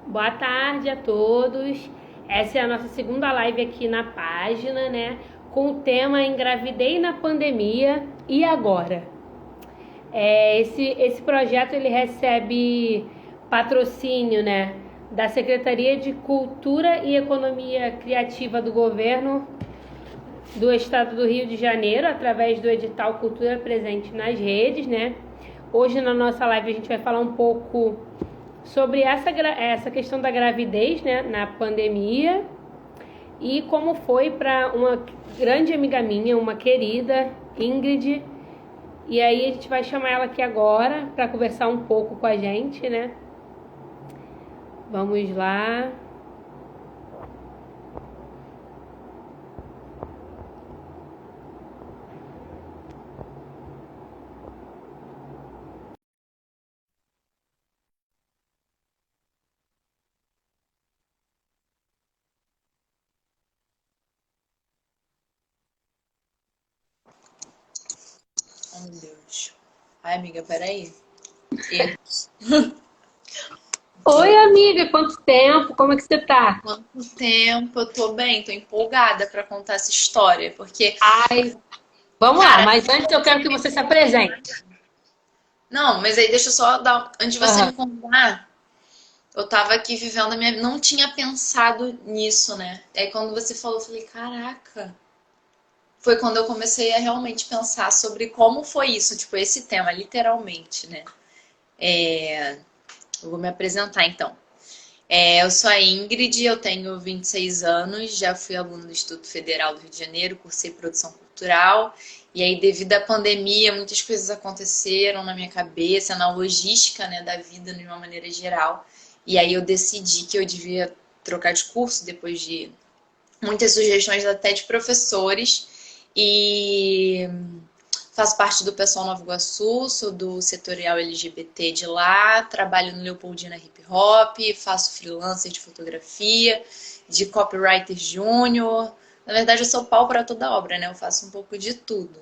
Boa tarde a todos. Essa é a nossa segunda live aqui na página, né? Com o tema Engravidei na Pandemia e agora? Esse projeto ele recebe patrocínio, né? Da Secretaria de Cultura e Economia Criativa do Governo do Estado do Rio de Janeiro, através do edital Cultura Presente nas Redes, né? Hoje na nossa live a gente vai falar um pouco sobre essa questão da gravidez, né, na pandemia, e como foi para uma grande amiga minha, uma querida, Ingrid. E aí a gente vai chamar ela aqui agora para conversar um pouco com a gente, né? Vamos lá. Oh, meu Deus. Ai, amiga, peraí. Erros. Oi, amiga, quanto tempo? Como é que você tá? Quanto tempo? Eu tô bem, tô empolgada pra contar essa história, porque, Ai, vamos lá, cara, mas antes eu quero que você se apresente. não, mas aí deixa eu só dar. Antes de você Aham. me contar, eu tava aqui vivendo a minha. Não tinha pensado nisso, né? Aí quando você falou, eu falei, caraca. Foi quando eu comecei a realmente pensar sobre como foi isso, tipo, esse tema, literalmente, né? Eu vou me apresentar então. Eu sou a Ingrid, eu tenho 26 anos, já fui aluna do Instituto Federal do Rio de Janeiro, cursei produção cultural, e aí devido à pandemia muitas coisas aconteceram na minha cabeça, na logística, né, da vida de uma maneira geral, e aí eu decidi que eu devia trocar de curso depois de muitas sugestões até de professores, e faço parte do pessoal Nova Iguaçu, sou do setorial LGBT de lá, trabalho no Leopoldina Hip Hop, faço freelancer de fotografia, de copywriter júnior. Na verdade, eu sou pau para toda obra, né? Eu faço um pouco de tudo.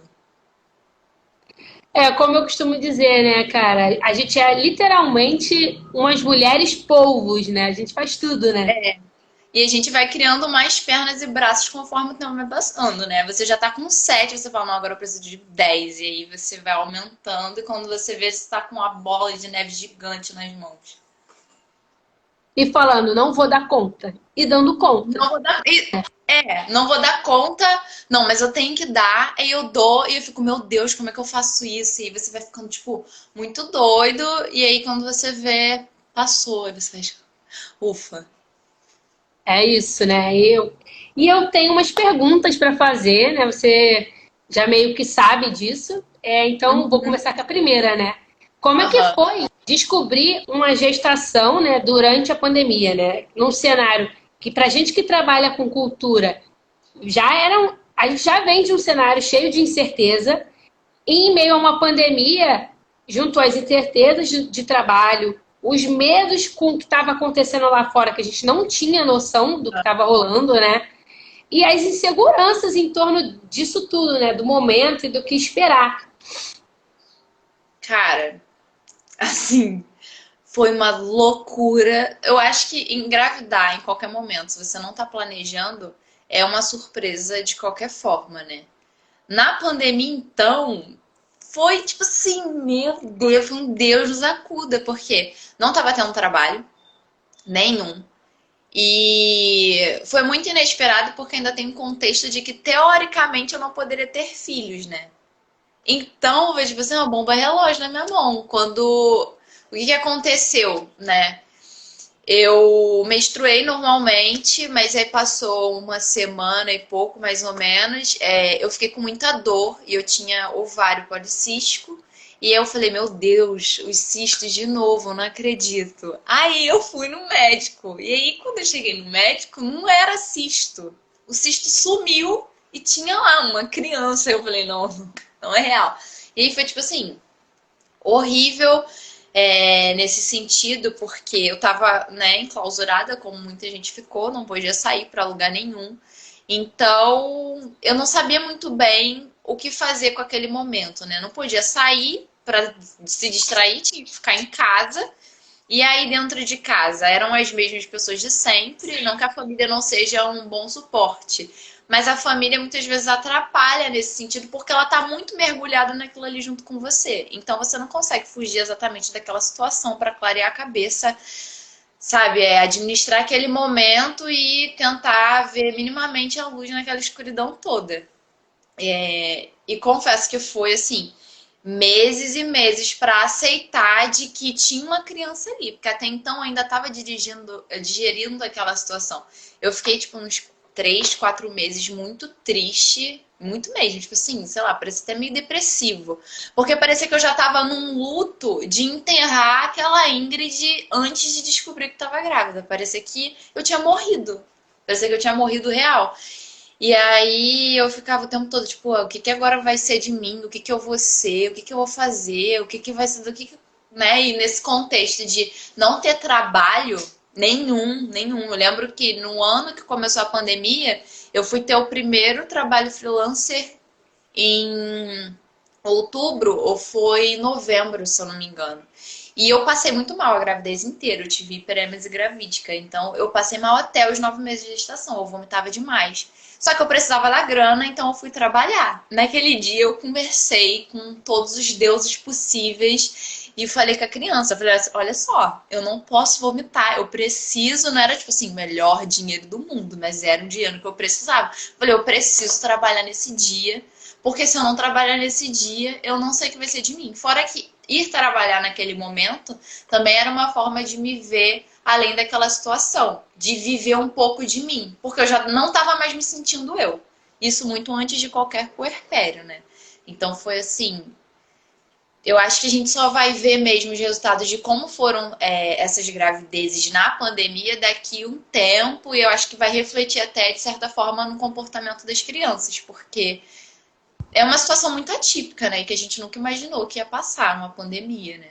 Como eu costumo dizer, né, cara? A gente é literalmente umas mulheres polvos, né? A gente faz tudo, né? E a gente vai criando mais pernas e braços conforme o tempo vai passando, né? Você já tá com 7, você fala, não, agora eu preciso de 10. E aí você vai aumentando, e quando você vê, você tá com uma bola de neve gigante nas mãos. E falando, não vou dar conta. E dando conta. Não vou dar. Não vou dar conta. Não, mas eu tenho que dar. Aí eu dou e eu fico, meu Deus, como é que eu faço isso? E aí você vai ficando, tipo, muito doido. E aí quando você vê, passou. Aí você faz, ufa. É isso, né? E eu tenho umas perguntas para fazer, né? Você já meio que sabe disso. Então, vou Uhum. começar com a primeira, né? Como é que Aham. foi descobrir uma gestação, né, durante a pandemia, né? Num cenário que, para gente que trabalha com cultura, a gente já vem de um cenário cheio de incerteza, e em meio a uma pandemia, junto às incertezas de trabalho, os medos com o que estava acontecendo lá fora, que a gente não tinha noção do que estava rolando, né? E as inseguranças em torno disso tudo, né? Do momento e do que esperar. Cara, assim, foi uma loucura. Eu acho que engravidar em qualquer momento, se você não tá planejando, é uma surpresa de qualquer forma, né? Na pandemia, então, foi tipo assim, meu Deus, um Deus nos acuda, porque não tava tendo trabalho nenhum. E foi muito inesperado porque ainda tem um contexto de que teoricamente eu não poderia ter filhos, né? Então, vejo tipo assim, uma bomba relógio na minha mão. Quando o que aconteceu, né? Eu menstruei normalmente, mas aí passou uma semana e pouco, mais ou menos. Eu fiquei com muita dor e eu tinha ovário policístico. E eu falei, meu Deus, os cistos de novo, não acredito. Aí eu fui no médico. E aí, quando eu cheguei no médico, não era cisto. O cisto sumiu e tinha lá uma criança. Eu falei, não, não é real. E aí foi tipo assim, horrível nesse sentido, porque eu tava, né, enclausurada, como muita gente ficou, não podia sair para lugar nenhum. Então, eu não sabia muito bem o que fazer com aquele momento, né? Não podia sair para se distrair, tinha que ficar em casa. E aí, dentro de casa, eram as mesmas pessoas de sempre, não que a família não seja um bom suporte, mas a família muitas vezes atrapalha nesse sentido porque ela tá muito mergulhada naquilo ali junto com você. Então você não consegue fugir exatamente daquela situação para clarear a cabeça, sabe? É administrar aquele momento e tentar ver minimamente a luz naquela escuridão toda. E confesso que foi assim, meses e meses para aceitar de que tinha uma criança ali, porque até então eu ainda estava digerindo aquela situação. Eu fiquei tipo uns 3, 4 meses muito triste, muito mesmo, tipo assim, sei lá, parecia até meio depressivo, porque parecia que eu já estava num luto de enterrar aquela Ingrid antes de descobrir que estava grávida. Parecia que eu tinha morrido. Parecia que eu tinha morrido real. E aí eu ficava o tempo todo, tipo, o que que agora vai ser de mim? O que que eu vou ser? O que que eu vou fazer? O que que vai ser do que, né? E nesse contexto de não ter trabalho nenhum. Eu lembro que no ano que começou a pandemia, eu fui ter o primeiro trabalho freelancer em outubro ou foi em novembro, se eu não me engano. E eu passei muito mal a gravidez inteira. Eu tive hiperêmese gravídica. Então, eu passei mal até os 9 meses de gestação. Eu vomitava demais. Só que eu precisava da grana, então eu fui trabalhar. Naquele dia, eu conversei com todos os deuses possíveis e falei com a criança. Eu falei assim, olha só, eu não posso vomitar. Eu preciso, não era tipo assim, o melhor dinheiro do mundo, mas era um dinheiro que eu precisava. Eu falei, eu preciso trabalhar nesse dia porque se eu não trabalhar nesse dia, eu não sei o que vai ser de mim. Fora que ir trabalhar naquele momento também era uma forma de me ver além daquela situação, de viver um pouco de mim, porque eu já não estava mais me sentindo eu. Isso muito antes de qualquer puerpério, né? Então foi assim. Eu acho que a gente só vai ver mesmo os resultados de como foram essas gravidezes na pandemia daqui um tempo, e eu acho que vai refletir até, de certa forma, no comportamento das crianças, porque é uma situação muito atípica, né? Que a gente nunca imaginou que ia passar uma pandemia, né?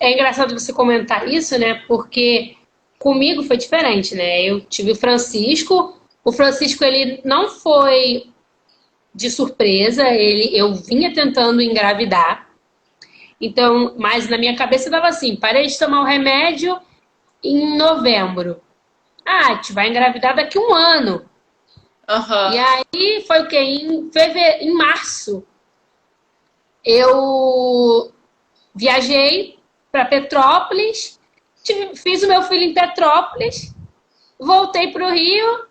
É engraçado você comentar isso, né? Porque comigo foi diferente, né? Eu tive o Francisco ele não foi de surpresa, eu vinha tentando engravidar. Então, mas na minha cabeça dava assim, parei de tomar o remédio em novembro. Ah, te vai engravidar daqui a um ano. E Aham. aí foi o quê? Em março, eu viajei para Petrópolis, fiz o meu filho em Petrópolis, voltei para o Rio,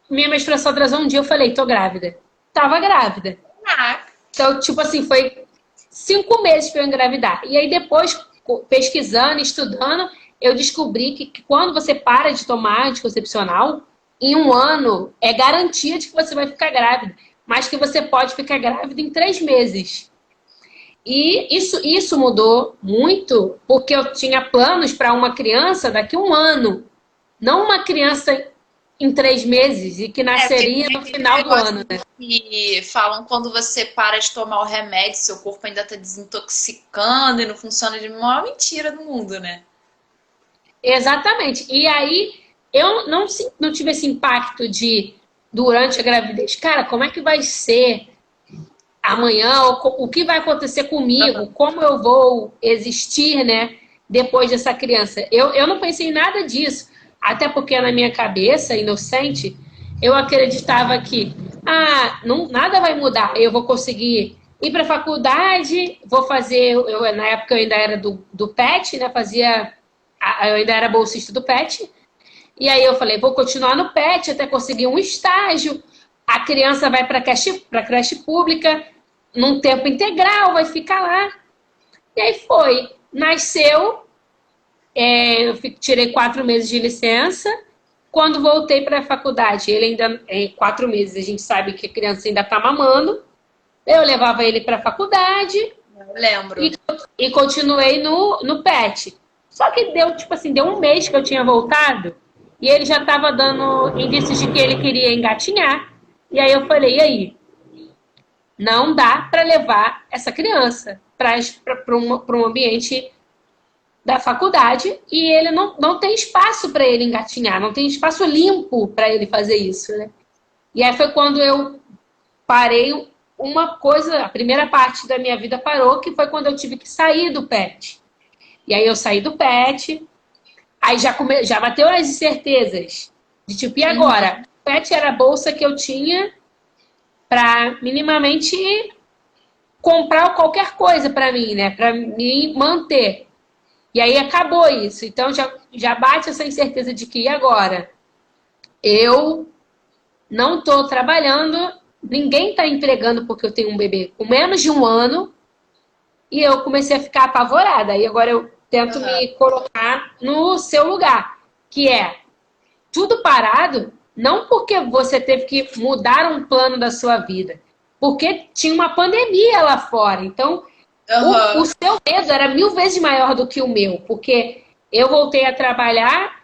minha menstruação atrasou um dia, eu falei, tô grávida. Tava grávida. Ah, Então, tipo assim, foi 5 meses para eu engravidar. E aí depois, pesquisando, estudando, eu descobri que quando você para de tomar anticoncepcional, em um ano é garantia de que você vai ficar grávida, mas que você pode ficar grávida em 3 meses. E isso mudou muito, porque eu tinha planos para uma criança daqui a um ano, não uma criança em 3 meses e que porque nasceria tem no aquele final do negócio ano, né? que falam quando você para de tomar o remédio, seu corpo ainda tá desintoxicando e não funciona de maior mentira do mundo, né? Exatamente. E aí eu não tive esse impacto de durante a gravidez, cara, como é que vai ser amanhã, o que vai acontecer comigo, como eu vou existir, né, depois dessa criança. Eu não pensei em nada disso, até porque na minha cabeça, inocente, eu acreditava que, não, nada vai mudar, eu vou conseguir ir para a faculdade, vou fazer, na época eu ainda era do PET, né, eu ainda era bolsista do PET, e aí eu falei, vou continuar no PET até conseguir um estágio, a criança vai para a creche pública, num tempo integral, vai ficar lá. E aí foi. Nasceu, eu tirei 4 meses de licença. Quando voltei para a faculdade, ele ainda, em 4 meses, a gente sabe que a criança ainda está mamando. Eu levava ele para a faculdade Eu lembro. e, e continuei no PET. Só que deu, tipo assim, deu um mês que eu tinha voltado e ele já estava dando indícios de que ele queria engatinhar. E aí eu falei, e aí? Não dá para levar essa criança para um ambiente da faculdade e ele não tem espaço para ele engatinhar, não tem espaço limpo para ele fazer isso, né? E aí foi quando eu parei uma coisa, a primeira parte da minha vida parou, que foi quando eu tive que sair do PET. E aí eu saí do pet, aí já bateu as incertezas de tipo, e agora? O pet era a bolsa que eu tinha para minimamente comprar qualquer coisa para mim, né? Para me manter. E aí acabou isso. Então já bate essa incerteza de que e agora? Eu não estou trabalhando, ninguém está empregando porque eu tenho um bebê com menos de 1 ano e eu comecei a ficar apavorada. E agora eu tento me colocar no seu lugar, que é tudo parado, não porque você teve que mudar um plano da sua vida, porque tinha uma pandemia lá fora. Então, o seu medo era 1000 vezes maior do que o meu, porque eu voltei a trabalhar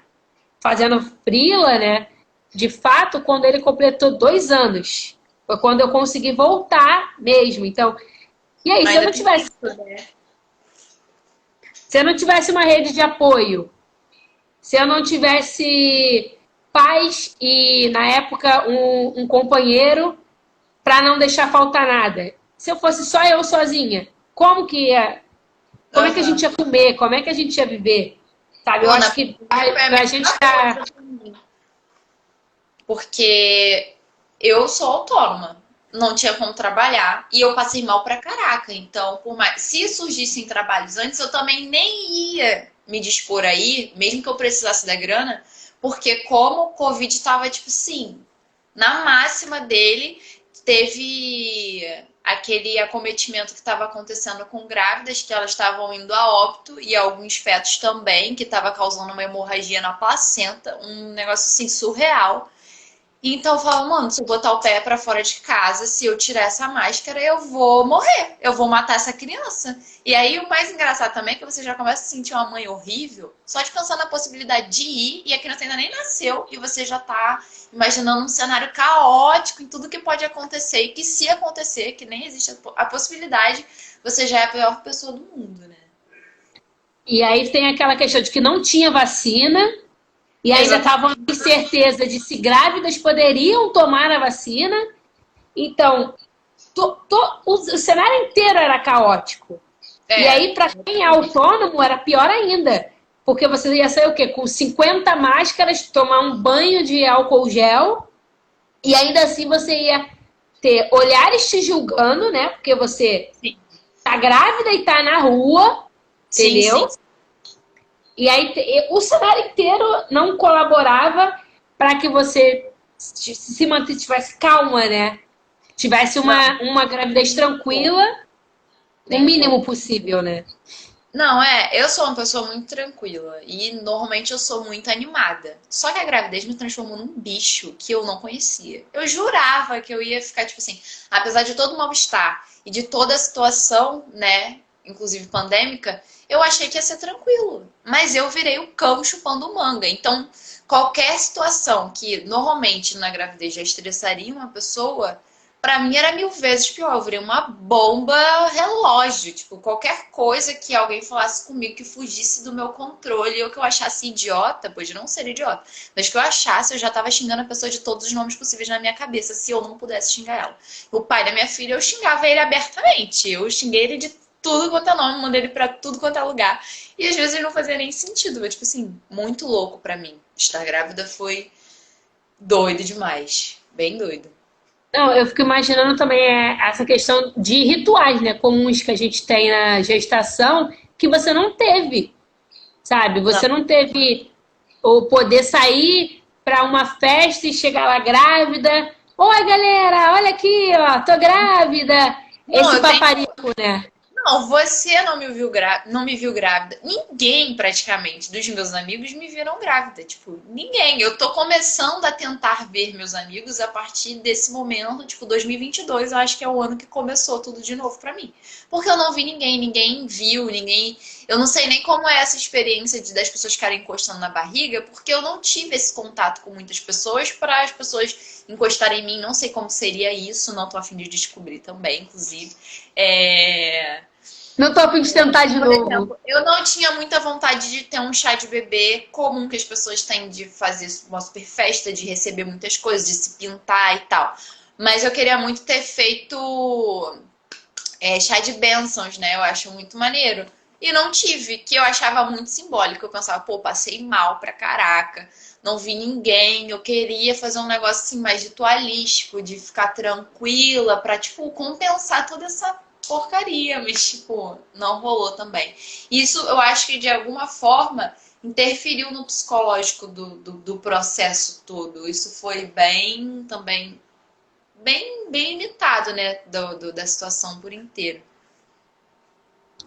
fazendo freela, né? De fato, quando ele completou 2 anos. Foi quando eu consegui voltar mesmo. Então, e aí, se eu não tivesse... Se eu não tivesse uma rede de apoio, se eu não tivesse pais e, na época, um companheiro para não deixar faltar nada. Se eu fosse só eu sozinha, como que ia... Como é que a gente ia comer? Como é que a gente ia viver? Sabe, eu acho que a gente tá... Porque eu sou autônoma, não tinha como trabalhar e eu passei mal pra caraca. Então, por mais se surgissem trabalhos antes, eu também nem ia me dispor aí, mesmo que eu precisasse da grana, porque como o Covid tava, tipo assim, na máxima dele, teve aquele acometimento que estava acontecendo com grávidas, que elas estavam indo a óbito, e alguns fetos também, que estava causando uma hemorragia na placenta, um negócio assim surreal. Então eu falava, mano, se eu botar o pé pra fora de casa, se eu tirar essa máscara, eu vou morrer. Eu vou matar essa criança. E aí o mais engraçado também é que você já começa a sentir uma mãe horrível, só de pensar na possibilidade de ir, e a criança ainda nem nasceu, e você já tá imaginando um cenário caótico em tudo que pode acontecer. E que se acontecer, que nem existe a possibilidade, você já é a pior pessoa do mundo, né? E aí tem aquela questão de que não tinha vacina, e ainda estavam em certeza de se grávidas poderiam tomar a vacina. Então, o cenário inteiro era caótico. E aí, para quem é autônomo, era pior ainda. Porque você ia sair o quê? Com 50 máscaras, tomar um banho de álcool gel, e ainda assim você ia ter olhares te julgando, né? Porque você tá grávida e tá na rua, entendeu? Sim. E aí o cenário inteiro não colaborava para que você se mantivesse calma, né? Tivesse uma gravidez tranquila, o mínimo possível, né? Não, eu sou uma pessoa muito tranquila e normalmente eu sou muito animada. Só que a gravidez me transformou num bicho que eu não conhecia. Eu jurava que eu ia ficar, tipo assim, apesar de todo o mal-estar e de toda a situação, né, inclusive pandêmica, eu achei que ia ser tranquilo. Mas eu virei o cão chupando manga. Então, qualquer situação que normalmente na gravidez já estressaria uma pessoa, pra mim era 1000 vezes pior. Eu virei uma bomba relógio. Tipo, qualquer coisa que alguém falasse comigo que fugisse do meu controle ou que eu achasse idiota, pois não ser idiota, mas que eu achasse, eu já tava xingando a pessoa de todos os nomes possíveis na minha cabeça, se eu não pudesse xingar ela. O pai da minha filha, eu xingava ele abertamente. Eu xinguei ele de tudo quanto é nome, mandei ele pra tudo quanto é lugar. E às vezes ele não fazia nem sentido. Mas, tipo assim, muito louco pra mim. Estar grávida foi doido demais. Bem doido. Não, eu fico imaginando também essa questão de rituais, né, comuns que a gente tem na gestação, que você não teve, sabe? Você não teve o poder sair para uma festa e chegar lá grávida. Oi, galera, olha aqui, ó, tô grávida. Esse paparico, né? Não, você não me viu grávida. Ninguém, praticamente, dos meus amigos me viram grávida. Tipo, ninguém. Eu tô começando a tentar ver meus amigos a partir desse momento, tipo, 2022, eu acho que é o ano que começou tudo de novo pra mim. Porque eu não vi ninguém, ninguém viu, ninguém... Eu não sei nem como é essa experiência das pessoas ficarem encostando na barriga, porque eu não tive esse contato com muitas pessoas para as pessoas encostarem em mim. Não sei como seria isso, não tô a fim de descobrir também, inclusive. Não tô a fim de tentar de novo. Exemplo, eu não tinha muita vontade de ter um chá de bebê comum que as pessoas têm de fazer uma super festa, de receber muitas coisas, de se pintar e tal. Mas eu queria muito ter feito chá de bênçãos, né? Eu acho muito maneiro. e não tive, que eu achava muito simbólico. Eu pensava, pô, passei mal pra caraca, não vi ninguém, eu queria fazer um negócio assim mais ritualístico, de ficar tranquila pra, tipo, compensar toda essa porcaria, mas, tipo, não rolou também. Isso eu acho que de alguma forma interferiu no psicológico do processo todo. Isso foi bem também, bem limitado, né, da situação por inteiro.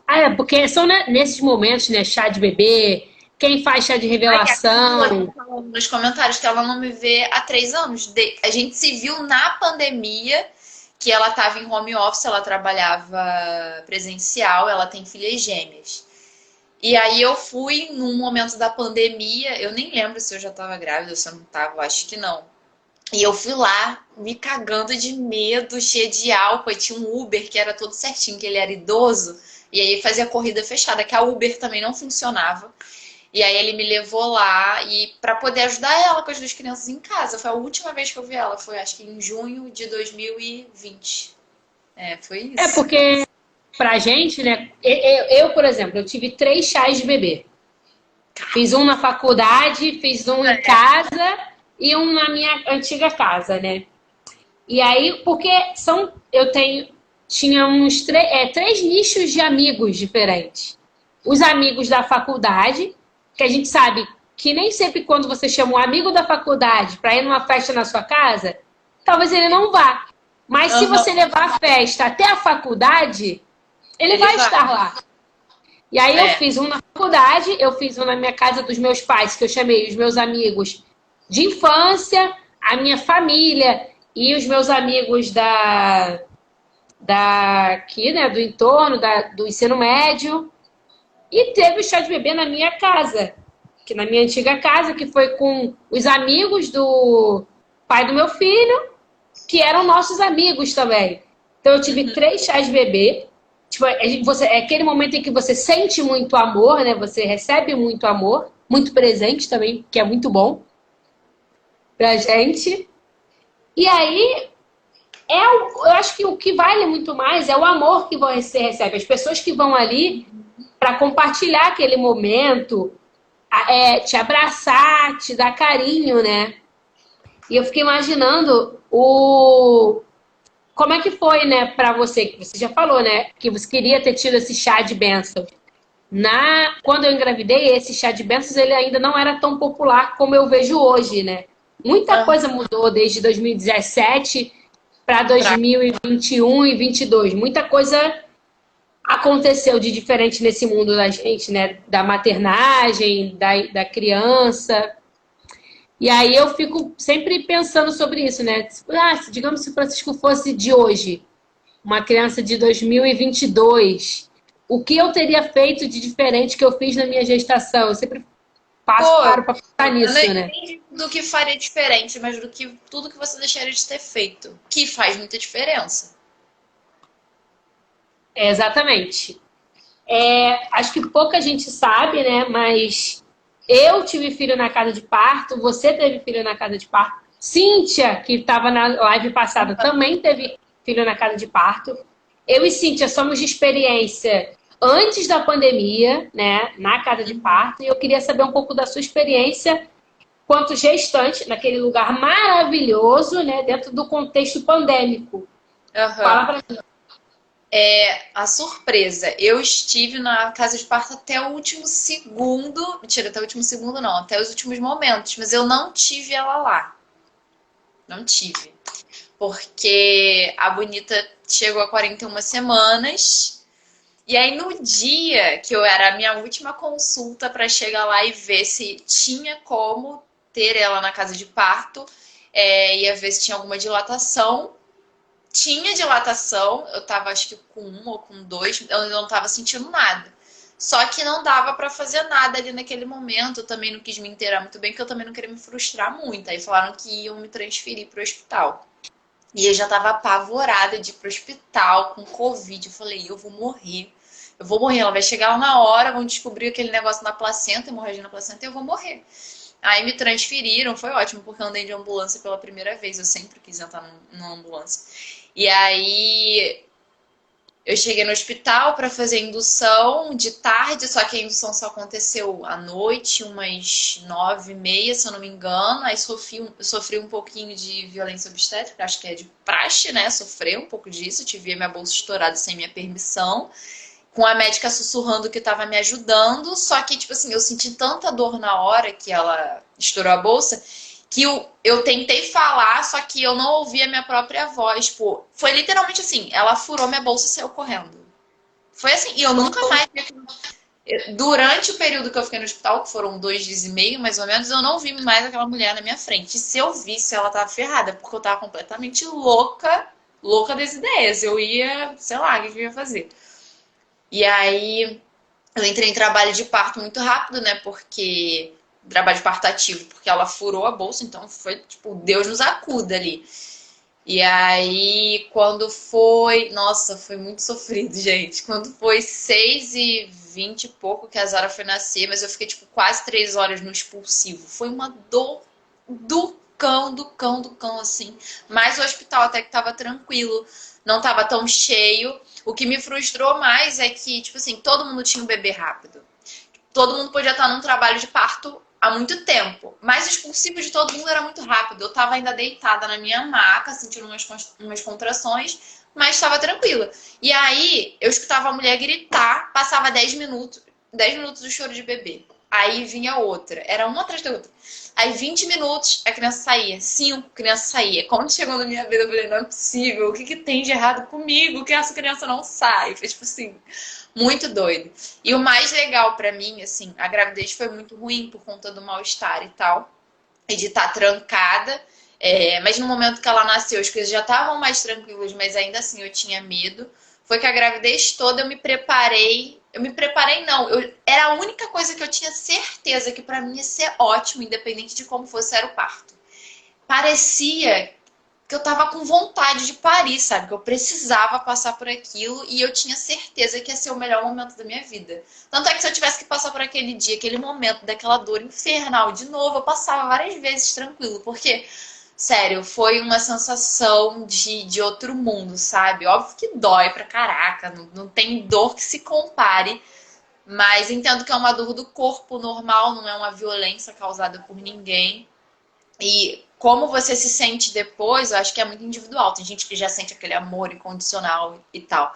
Ah, é, porque são nesses momentos, né? Chá de bebê, quem faz chá de Ai, a Camila tá revelação. falando nos comentários que ela não me vê há 3 anos. A gente se viu na pandemia, que ela estava em home office, ela trabalhava presencial, ela tem filhas gêmeas. E aí eu fui num momento da pandemia, eu nem lembro se eu já estava grávida ou se eu não estava, acho que não. E eu fui lá, me cagando de medo, cheia de álcool, e tinha um Uber que era todo certinho, que ele era idoso, e aí fazia corrida fechada, que a Uber também não funcionava. E aí ele me levou lá e para poder ajudar ela com as duas crianças em casa. Foi a última vez que eu vi ela, foi acho que em junho de 2020. É, foi É isso. porque pra gente, né? Por exemplo, eu tive 3 chás de bebê. Fiz um na faculdade, fiz um em casa e um na minha antiga casa, né? E aí, porque tinha uns 3 nichos de amigos diferentes. Os amigos da faculdade, que a gente sabe que nem sempre quando você chama um amigo da faculdade para ir numa festa na sua casa, talvez ele não vá. Mas se Aham, você levar a festa até a faculdade, ele ele vai vai. estar lá. E aí eu É. fiz um na faculdade, eu fiz um na minha casa dos meus pais, que eu chamei os meus amigos de infância, a minha família e os meus amigos aqui, né, do entorno, do ensino médio. E teve o chá de bebê na minha casa, que na minha antiga casa, que foi com os amigos do pai do meu filho, que eram nossos amigos também. Então eu tive Uhum. 3 chás de bebê. Tipo, é aquele momento em que você sente muito amor, né? Você recebe muito amor, muito presente também, que é muito bom pra gente. E aí, eu acho que o que vale muito mais é o amor que você recebe. As pessoas que vão ali para compartilhar aquele momento, te abraçar, te dar carinho, né? E eu fiquei imaginando como é que foi, né, para você, que você já falou, né, que você queria ter tido esse chá de bênçãos. Quando eu engravidei, esse chá de bênçãos ele ainda não era tão popular como eu vejo hoje, né? Muita Aham. coisa mudou desde 2017 para Pra... 2021 e 22. Muita coisa aconteceu de diferente nesse mundo da gente, né? Da maternagem, da criança. E aí eu fico sempre pensando sobre isso, né? Digamos se o Francisco fosse de hoje, uma criança de 2022, o que eu teria feito de diferente que eu fiz na minha gestação? Eu sempre Pô, paro para pensar eu não nisso, né? entendi do que faria diferente, mas do que tudo que você deixaria de ter feito, que faz muita diferença. Exatamente. Acho que pouca gente sabe, né? Mas eu tive filho na casa de parto, você teve filho na casa de parto. Cíntia, que estava na live passada, também teve filho na casa de parto. Eu e Cíntia somos de experiência antes da pandemia, né? Na casa de parto. E eu queria saber um pouco da sua experiência quanto gestante, naquele lugar maravilhoso, né? Dentro do contexto pandêmico. Fala Aham. pra mim. A surpresa. Eu estive na casa de parto até o último segundo. Mentira, até o último segundo não, até os últimos momentos, mas eu não tive ela lá. Não tive. Porque a bonita chegou a 41 semanas. E aí, no dia que eu era a minha última consulta para chegar lá e ver se tinha como ter ela na casa de parto, ia ver se tinha alguma dilatação. Tinha dilatação, eu tava acho que com 1 ou com 2, eu não tava sentindo nada. Só que não dava para fazer nada ali naquele momento. Eu também não quis me inteirar muito bem, porque eu também não queria me frustrar muito. Aí falaram que iam me transferir pro hospital. E eu já tava apavorada de ir pro hospital com Covid. Eu falei, eu vou morrer. Eu vou morrer. Ela vai chegar lá na hora, vão descobrir aquele negócio na placenta, hemorragia na placenta, e eu vou morrer. Aí me transferiram, foi ótimo, porque eu andei de ambulância pela primeira vez. Eu sempre quis entrar numa ambulância. E aí Eu cheguei no hospital para fazer indução de tarde, só que a indução só aconteceu à noite, umas 9h30, se eu não me engano. Aí sofri um pouquinho de violência obstétrica, acho que é de praxe, né? Sofri um pouco disso, tive minha bolsa estourada sem minha permissão, com a médica sussurrando que estava me ajudando. Só que, tipo assim, eu senti tanta dor na hora que ela estourou a bolsa que eu tentei falar, só que eu não ouvi a minha própria voz. Tipo, foi literalmente assim, ela furou minha bolsa e saiu correndo. Foi assim, e eu nunca mais... Durante o período que eu fiquei no hospital, que foram 2 dias e meio, mais ou menos, eu não vi mais aquela mulher na minha frente. E se eu visse, ela tava ferrada, porque eu tava completamente louca, louca das ideias. Eu ia, sei lá, o que eu ia fazer. E aí, eu entrei em trabalho de parto muito rápido, né, porque... Trabalho de parto ativo, porque ela furou a bolsa, então foi, tipo, Deus nos acuda ali. E aí, quando foi... Nossa, foi muito sofrido, gente. Quando foi 6h20 e pouco que a Zara foi nascer, mas eu fiquei, tipo, quase 3 horas no expulsivo. Foi uma dor do cão, assim. Mas o hospital até que tava tranquilo, não tava tão cheio. O que me frustrou mais é que, tipo assim, todo mundo tinha um bebê rápido. Todo mundo podia estar num trabalho de parto há muito tempo. Mas o expulsivo de todo mundo era muito rápido. Eu tava ainda deitada na minha maca, sentindo umas contrações, mas estava tranquila. E aí, eu escutava a mulher gritar, passava 10 minutos do choro de bebê. Aí vinha outra, era uma atrás da outra. Aí 20 minutos, a criança saía. 5, a criança saía. Quando chegou na minha vida, eu falei, não é possível. O que tem de errado comigo que essa criança não sai? Foi tipo assim, muito doido. E o mais legal pra mim, assim, a gravidez foi muito ruim por conta do mal-estar e tal. E de estar trancada. Mas no momento que ela nasceu, as coisas já estavam mais tranquilas, mas ainda assim eu tinha medo. Foi que a gravidez toda eu me preparei. Eu me preparei, não. Era a única coisa que eu tinha certeza que pra mim ia ser ótimo, independente de como fosse, era o parto. Parecia que eu tava com vontade de parir, sabe? Que eu precisava passar por aquilo e eu tinha certeza que ia ser o melhor momento da minha vida. Tanto é que se eu tivesse que passar por aquele dia, aquele momento daquela dor infernal de novo, eu passava várias vezes tranquilo, porque, sério, foi uma sensação de outro mundo, sabe? Óbvio que dói pra caraca, não tem dor que se compare, mas entendo que é uma dor do corpo normal, não é uma violência causada por ninguém. E como você se sente depois, eu acho que é muito individual. Tem gente que já sente aquele amor incondicional e tal.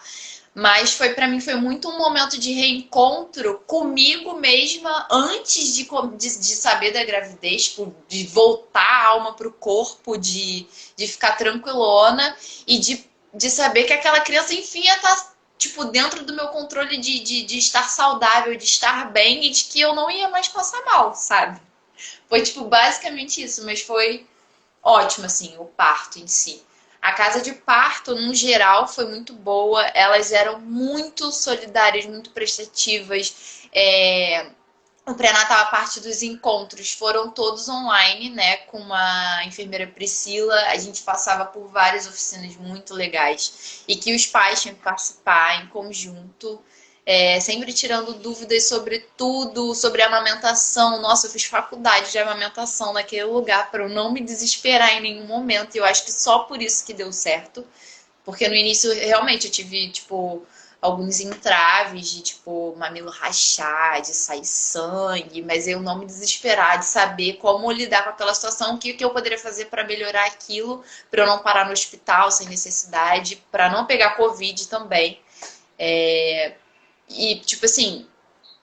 Mas pra mim foi muito um momento de reencontro comigo mesma antes de saber da gravidez, tipo, de voltar a alma pro corpo, de ficar tranquilona e de saber que aquela criança, enfim, ia estar, tipo, dentro do meu controle de estar saudável, de estar bem e de que eu não ia mais passar mal, sabe? Foi, tipo, basicamente isso, mas foi ótimo, assim, o parto em si. A casa de parto, no geral, foi muito boa. Elas eram muito solidárias, muito prestativas. O pré-natal, a parte dos encontros, foram todos online, né? Com a enfermeira Priscila. A gente passava por várias oficinas muito legais. E que os pais tinham que participar em conjunto. Sempre tirando dúvidas sobre tudo, sobre a amamentação. Nossa, eu fiz faculdade de amamentação naquele lugar para eu não me desesperar em nenhum momento. E eu acho que só por isso que deu certo. Porque no início, realmente, eu tive, tipo, alguns entraves de, tipo, mamilo rachar, de sair sangue. Mas eu não me desesperar, de saber como lidar com aquela situação, o que eu poderia fazer para melhorar aquilo, para eu não parar no hospital sem necessidade, para não pegar Covid também. E, tipo assim,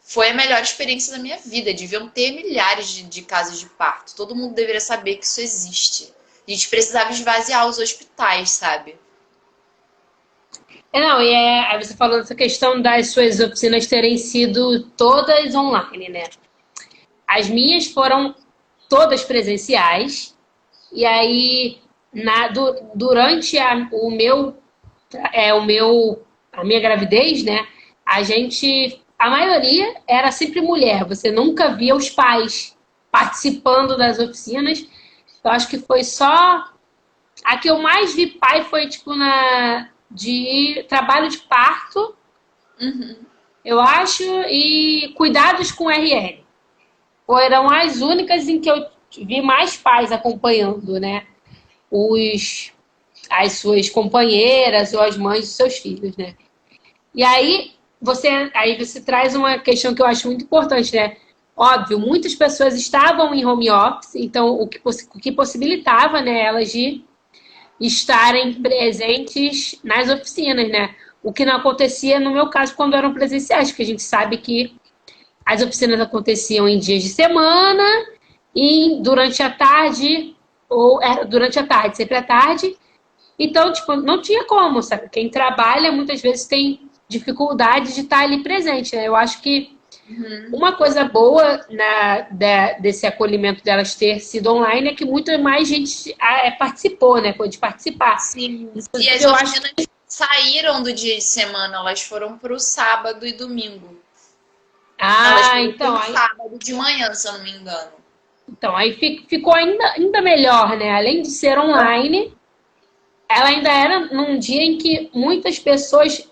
foi a melhor experiência da minha vida. Deviam ter milhares de casas de parto. Todo mundo deveria saber que isso existe. A gente precisava esvaziar os hospitais, sabe? Não, aí você falou dessa questão das suas oficinas terem sido todas online, né? As minhas foram todas presenciais, e aí durante a minha gravidez, né? A maioria era sempre mulher, você nunca via os pais participando das oficinas. Eu acho que foi só. A que eu mais vi pai foi tipo de trabalho de parto, eu acho, e cuidados com RN. Foram as únicas em que eu vi mais pais acompanhando, né? As suas companheiras ou as mães dos seus filhos, né? E aí você traz uma questão que eu acho muito importante, né? Óbvio, muitas pessoas estavam em home office, então o que possibilitava, né, elas de estarem presentes nas oficinas, né? O que não acontecia no meu caso quando eram presenciais, porque a gente sabe que as oficinas aconteciam em dias de semana e durante a tarde, ou durante a tarde, sempre à tarde. Então, tipo, não tinha como, sabe? Quem trabalha muitas vezes tem dificuldade de estar ali presente, né? Eu acho que Uhum. uma coisa boa desse acolhimento delas ter sido online é que muito mais gente participou, né? Pôde participar. Sim. E Inclusive, as eu acho oficinas saíram do dia de semana, elas foram para o sábado e domingo. Elas Ah, foram para então, o sábado de manhã, se eu não me engano. aí ficou ainda melhor, né? Além de ser online, ela ainda era num dia em que muitas pessoas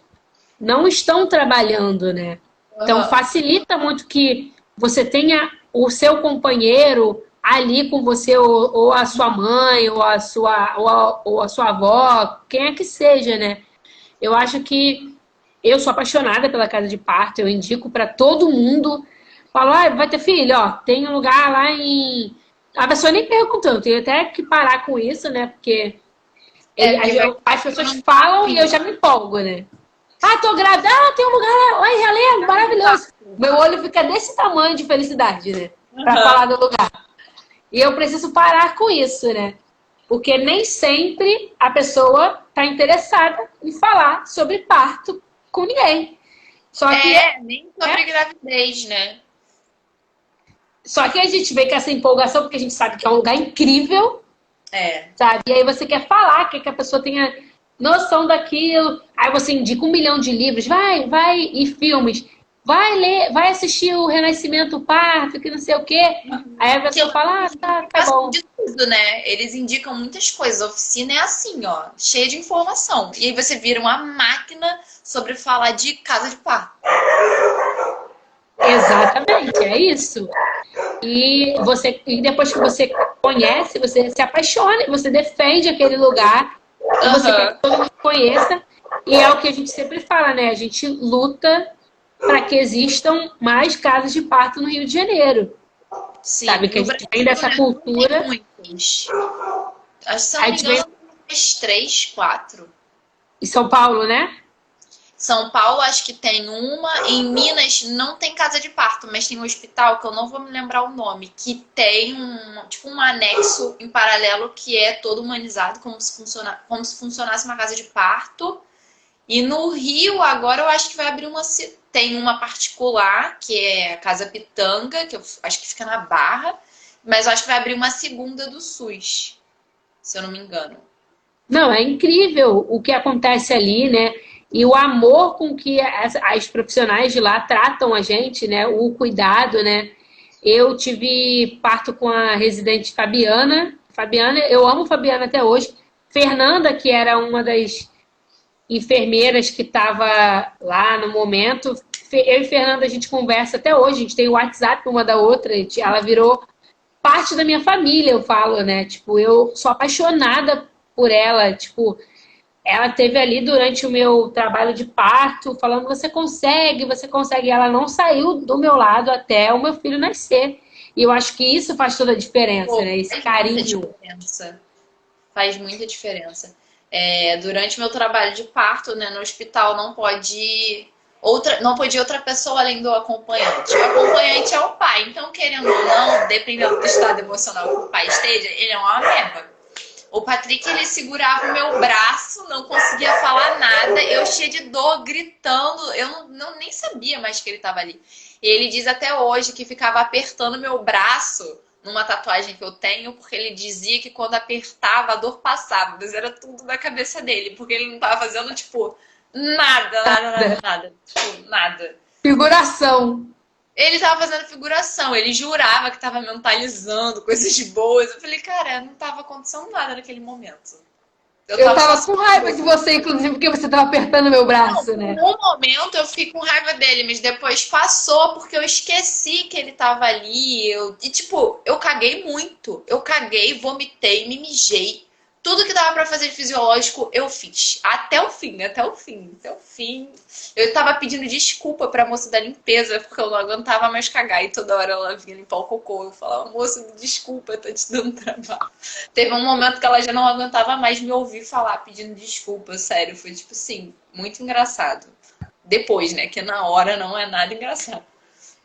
não estão trabalhando, né? Então Aham. facilita muito que você tenha o seu companheiro ali com você, ou a sua mãe, ou a sua avó, quem é que seja, né? Eu acho que eu sou apaixonada pela casa de parto, eu indico para todo mundo. Falo, ah, vai ter filho, ó, tem um lugar lá em. A pessoa nem perguntou, eu tenho até que parar com isso, né? Porque É, porque vai as pessoas ficando um falam e eu papinho. já me empolgo, né? Ah, tô grávida. Ah, tem um lugar lá. Oi, Helena, maravilhoso. Meu olho fica desse tamanho de felicidade, né? Pra Aham. falar do lugar. E eu preciso parar com isso, né? Porque nem sempre a pessoa tá interessada em falar sobre parto com ninguém. Só que, É, nem sobre né? gravidez, né? Só que a gente vê que essa empolgação, porque a gente sabe que é um lugar incrível, É. sabe? E aí você quer falar, quer que a pessoa tenha noção daquilo. Aí você indica 1 milhão de livros, vai, e filmes. Vai ler, vai assistir o Renascimento Parto, que não sei o quê. Aí a Que pessoa fala, ah, tá passam bom. de tudo, né? Eles indicam muitas coisas. A oficina é assim, ó, cheia de informação. E aí você vira uma máquina sobre falar de casa de parto. Exatamente, é isso. E depois que você conhece, você se apaixona, você defende aquele lugar e você quer que Aham. todo mundo conheça. E é o que a gente sempre fala, né? A gente luta para que existam mais casas de parto no Rio de Janeiro. Sabe? Sim, Que a no gente vem Brasil, dessa né? Não tem cultura, muitos. Acho que, se eu a não me gente vem engano, umas três, quatro. em São Paulo, né? São Paulo, acho que tem uma. Em Minas não tem casa de parto, mas tem um hospital que eu não vou me lembrar o nome, que tem tipo um anexo em paralelo que é todo humanizado, como se funcionasse uma casa de parto. E no Rio, agora eu acho que vai abrir uma. Tem uma particular, que é a Casa Pitanga, que eu acho que fica na Barra, mas eu acho que vai abrir uma segunda do SUS, se eu não me engano. Não, é incrível o que acontece ali, né? E o amor com que as profissionais de lá tratam a gente, né? O cuidado, né? Eu tive parto com a residente Fabiana. Fabiana, eu amo Fabiana até hoje. Fernanda, que era uma das enfermeiras que estava lá no momento. Eu e Fernanda, a gente conversa até hoje. A gente tem o WhatsApp uma da outra. Ela virou parte da minha família, eu falo, né? Tipo, eu sou apaixonada por ela. Tipo, ela teve ali durante o meu trabalho de parto, falando: você consegue, você consegue. Ela não saiu do meu lado até o meu filho nascer. E eu acho que isso faz toda a diferença, Pô, né? Esse faz muita carinho. diferença. Faz muita diferença. É, durante meu trabalho de parto, né, no hospital, não podia outra pessoa além do acompanhante. O acompanhante é o pai, então, querendo ou não, dependendo do estado emocional que o pai esteja, ele é uma ameba. O Patrick, ele segurava o meu braço, não conseguia falar nada, eu cheia de dor, gritando, eu nem sabia mais que ele estava ali. E ele diz até hoje que ficava apertando meu braço numa tatuagem que eu tenho, porque ele dizia que quando apertava a dor passava, mas era tudo na cabeça dele, porque ele não tava fazendo, tipo, nada, nada, nada, nada. Tipo, nada. Figuração. Ele tava fazendo figuração, ele jurava que tava mentalizando coisas boas. Eu falei, cara, não tava acontecendo nada naquele momento. Eu Eu tava só tava com raiva segurando. de você, inclusive, porque você tava apertando meu braço, né? No momento eu fiquei com raiva dele, mas depois passou porque eu esqueci que ele tava ali. E tipo, eu caguei muito. Eu caguei, vomitei, me mijei. Tudo que dava pra fazer de fisiológico, eu fiz. Até o fim, até o fim, até o fim. Eu tava pedindo desculpa pra moça da limpeza, porque eu não aguentava mais cagar. E toda hora ela vinha limpar o cocô. Eu falava, moça, me desculpa, tá te dando trabalho. Teve um momento que ela já não aguentava mais me ouvir falar pedindo desculpa, sério. Foi tipo assim, muito engraçado. Depois, né? Que na hora não é nada engraçado.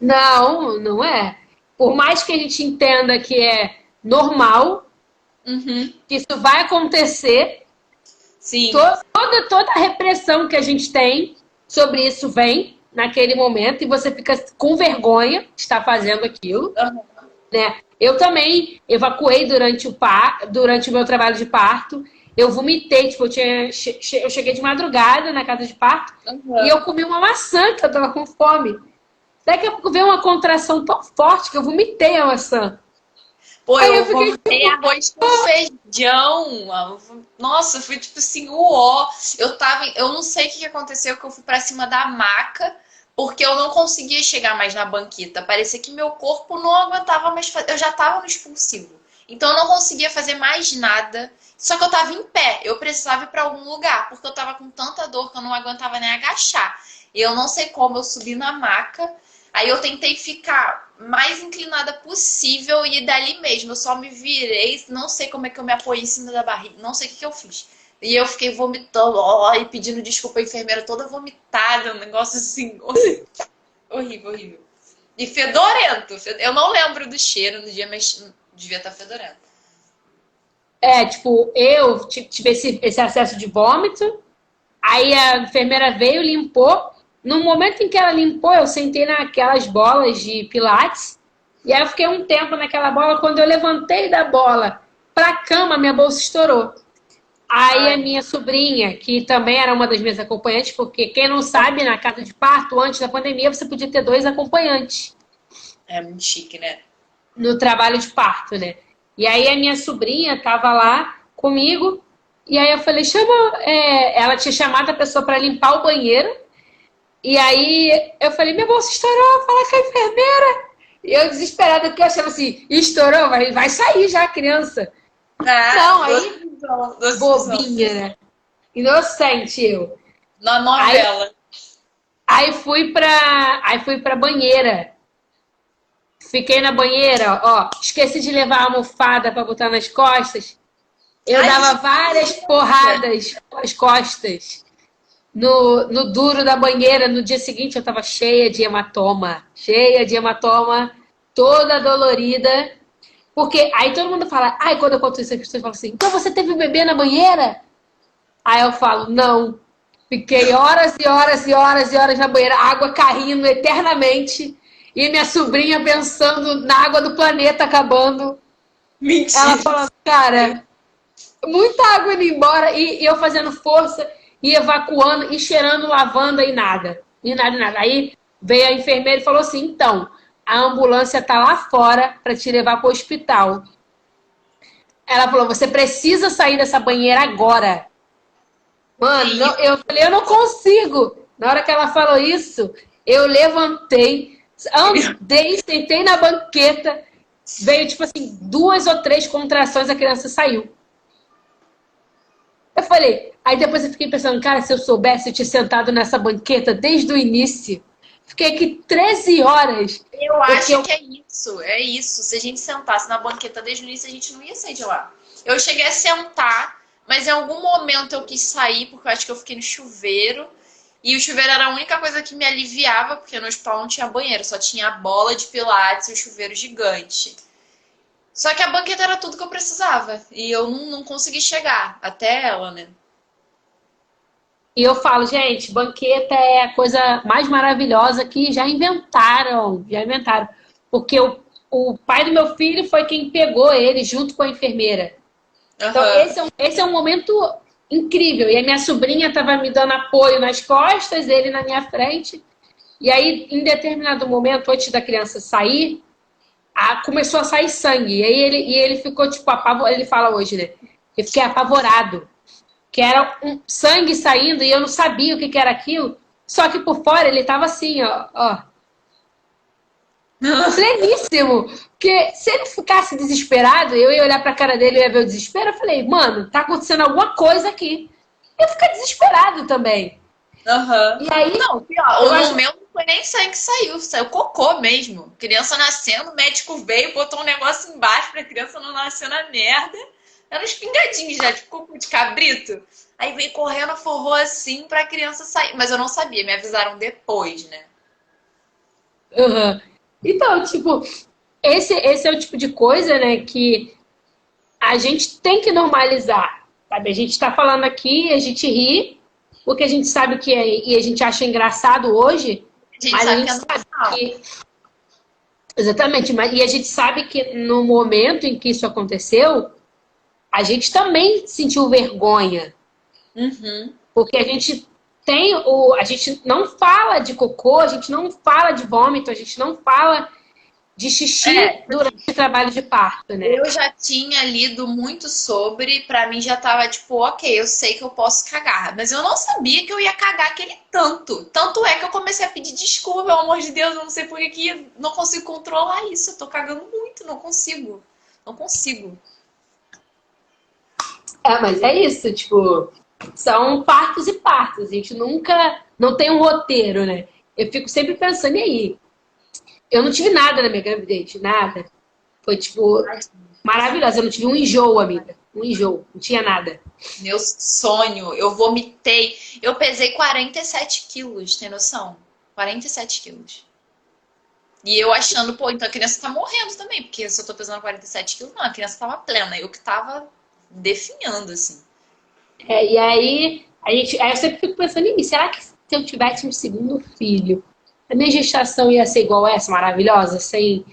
Não, não é. Por mais que a gente entenda que é normal, Uhum. que isso vai acontecer, Sim. toda a repressão que a gente tem sobre isso vem naquele momento e você fica com vergonha de estar fazendo aquilo, Uhum. né? Eu também evacuei durante o meu trabalho de parto. Eu vomitei, tipo, eu cheguei de madrugada na casa de parto e Uhum. eu comi uma maçã que eu tava com fome. Daqui a pouco veio uma contração tão forte que eu vomitei a maçã. Pô, Aí eu eu fiquei vomitei tipo, arroz com feijão. Nossa, foi tipo assim, uó. Eu não sei o que aconteceu, que eu fui pra cima da maca, porque eu não conseguia chegar mais na banqueta. Parecia que meu corpo não aguentava mais fazer. Eu já tava no expulsivo. Então eu não conseguia fazer mais nada. Só que eu tava em pé. Eu precisava ir pra algum lugar, porque eu tava com tanta dor que eu não aguentava nem agachar. E eu não sei como eu subi na maca. Aí eu tentei ficar mais inclinada possível e dali mesmo. Eu só me virei, não sei como é que eu me apoiei em cima da barriga, não sei o que, que eu fiz. E eu fiquei vomitando, ó, e pedindo desculpa à enfermeira toda vomitada, um negócio assim, horrível, horrível. E fedorento. Eu não lembro do cheiro no dia, mas devia estar fedorento. tipo, eu tive esse acesso de vômito. Aí a enfermeira veio, limpou. No momento em que ela limpou, eu sentei naquelas bolas de pilates. E aí eu fiquei um tempo naquela bola. Quando eu levantei da bola pra cama, minha bolsa estourou. Aí a Ai, minha sobrinha, que também era uma das minhas acompanhantes, porque quem não sabe, na casa de parto, antes da pandemia, você podia ter 2 acompanhantes é muito chique, né? no trabalho de parto, né? E aí a minha sobrinha tava lá comigo, e aí eu falei, ela tinha chamado a pessoa para limpar o banheiro, e aí eu falei, minha bolsa estourou, fala com a enfermeira. E eu desesperada, porque eu achava assim, estourou, vai sair já a criança. Ah, Não, aí, docilzão, docilzão. bobinha, né? Inocente eu. Na Aí, novela. aí fui pra banheira. Fiquei na banheira, ó, esqueci de levar a almofada para botar nas costas. Eu Ai, dava gente, várias porradas nas costas no duro da banheira. No dia seguinte eu tava cheia de hematoma, toda dolorida. Porque aí todo mundo fala, ai, quando eu conto isso, as pessoas falam assim, então você teve um bebê na banheira? Aí eu falo, não. Fiquei horas e horas e horas e horas na banheira, água caindo eternamente. E minha sobrinha pensando na água do planeta acabando. Ela mentira. falando, cara, muita água indo embora e eu fazendo força e evacuando e cheirando lavanda e nada. E nada, e nada. Aí veio a enfermeira e falou assim: então, a ambulância tá lá fora para te levar para o hospital. Ela falou: você precisa sair dessa banheira agora. Que Mano, isso? eu falei: eu não consigo. Na hora que ela falou isso, eu levantei, andei, sentei na banqueta. Veio tipo assim, 2 ou 3 contrações, a criança saiu. Eu falei, aí depois eu fiquei pensando, cara, se eu soubesse, eu tinha sentado nessa banqueta desde o início. Fiquei aqui 13 horas, Eu porque acho eu. que é isso, é isso. Se a gente sentasse na banqueta desde o início, a gente não ia sair de lá. Eu cheguei a sentar, mas em algum momento eu quis sair, porque eu acho que eu fiquei no chuveiro. E o chuveiro era a única coisa que me aliviava, porque no hospital não tinha banheiro, só tinha a bola de pilates e o chuveiro gigante. Só que a banqueta era tudo que eu precisava. E eu não consegui chegar até ela, né? E eu falo, gente, banqueta é a coisa mais maravilhosa que já inventaram. Já inventaram. Porque o pai do meu filho foi quem pegou ele junto com a enfermeira. Então, Aham. esse é um momento incrível. E a minha sobrinha estava me dando apoio nas costas, ele na minha frente. E aí, em determinado momento, antes da criança sair, começou a sair sangue. E ele ficou, tipo, apavorado. Ele fala hoje, né? Eu fiquei apavorado. Que era um sangue saindo e eu não sabia o que era aquilo. Só que por fora ele tava assim, ó. Pleníssimo. Porque se ele ficasse desesperado, eu ia olhar pra cara dele e ia ver o desespero. Eu falei, mano, tá acontecendo alguma coisa aqui. Eu ia ficar desesperado também. Aham. E aí, Não, pior, eu no acho. meu não foi nem sangue que saiu, saiu cocô mesmo. Criança nascendo, o médico veio, botou um negócio embaixo pra criança não nascer na merda. Era uns pingadinhos já, tipo cocô de cabrito. Aí veio correndo, forrou assim pra criança sair. Mas eu não sabia, me avisaram depois, né? Uhum. Então, tipo, esse é o tipo de coisa, né, que a gente tem que normalizar, sabe? A gente tá falando aqui, a gente ri, porque a gente sabe que é, e a gente acha engraçado hoje, A gente mas a sabe que gente é sabe normal. que. Exatamente, mas, e a gente sabe que no momento em que isso aconteceu, a gente também sentiu vergonha, Uhum. porque a gente tem o. A gente não fala de cocô, a gente não fala de vômito, a gente não fala de É, xixi durante o trabalho de parto, né? eu já tinha lido muito sobre, pra mim já tava tipo, ok, eu sei que eu posso cagar, mas eu não sabia que eu ia cagar aquele tanto. Tanto é que eu comecei a pedir desculpa, pelo amor de Deus, eu não sei por que não consigo controlar isso. Eu tô cagando muito, não consigo. Não consigo. É, mas é isso, tipo, são partos e partos. A gente nunca. Não tem um roteiro, né? Eu fico sempre pensando, e aí? Eu não tive nada na minha gravidez, nada. Foi, tipo, maravilhosa. Eu não tive um enjoo, amiga. Um enjoo. Não tinha nada. Meu sonho, eu vomitei. Eu pesei 47 quilos, tem noção? 47 quilos. E eu achando, pô, então a criança tá morrendo também, porque se eu tô pesando 47 quilos, não, a criança tava plena, eu que tava definhando, assim. É, e aí, aí eu sempre fico pensando em mim. Será que se eu tivesse um segundo filho, a minha gestação ia ser igual essa, maravilhosa? Sem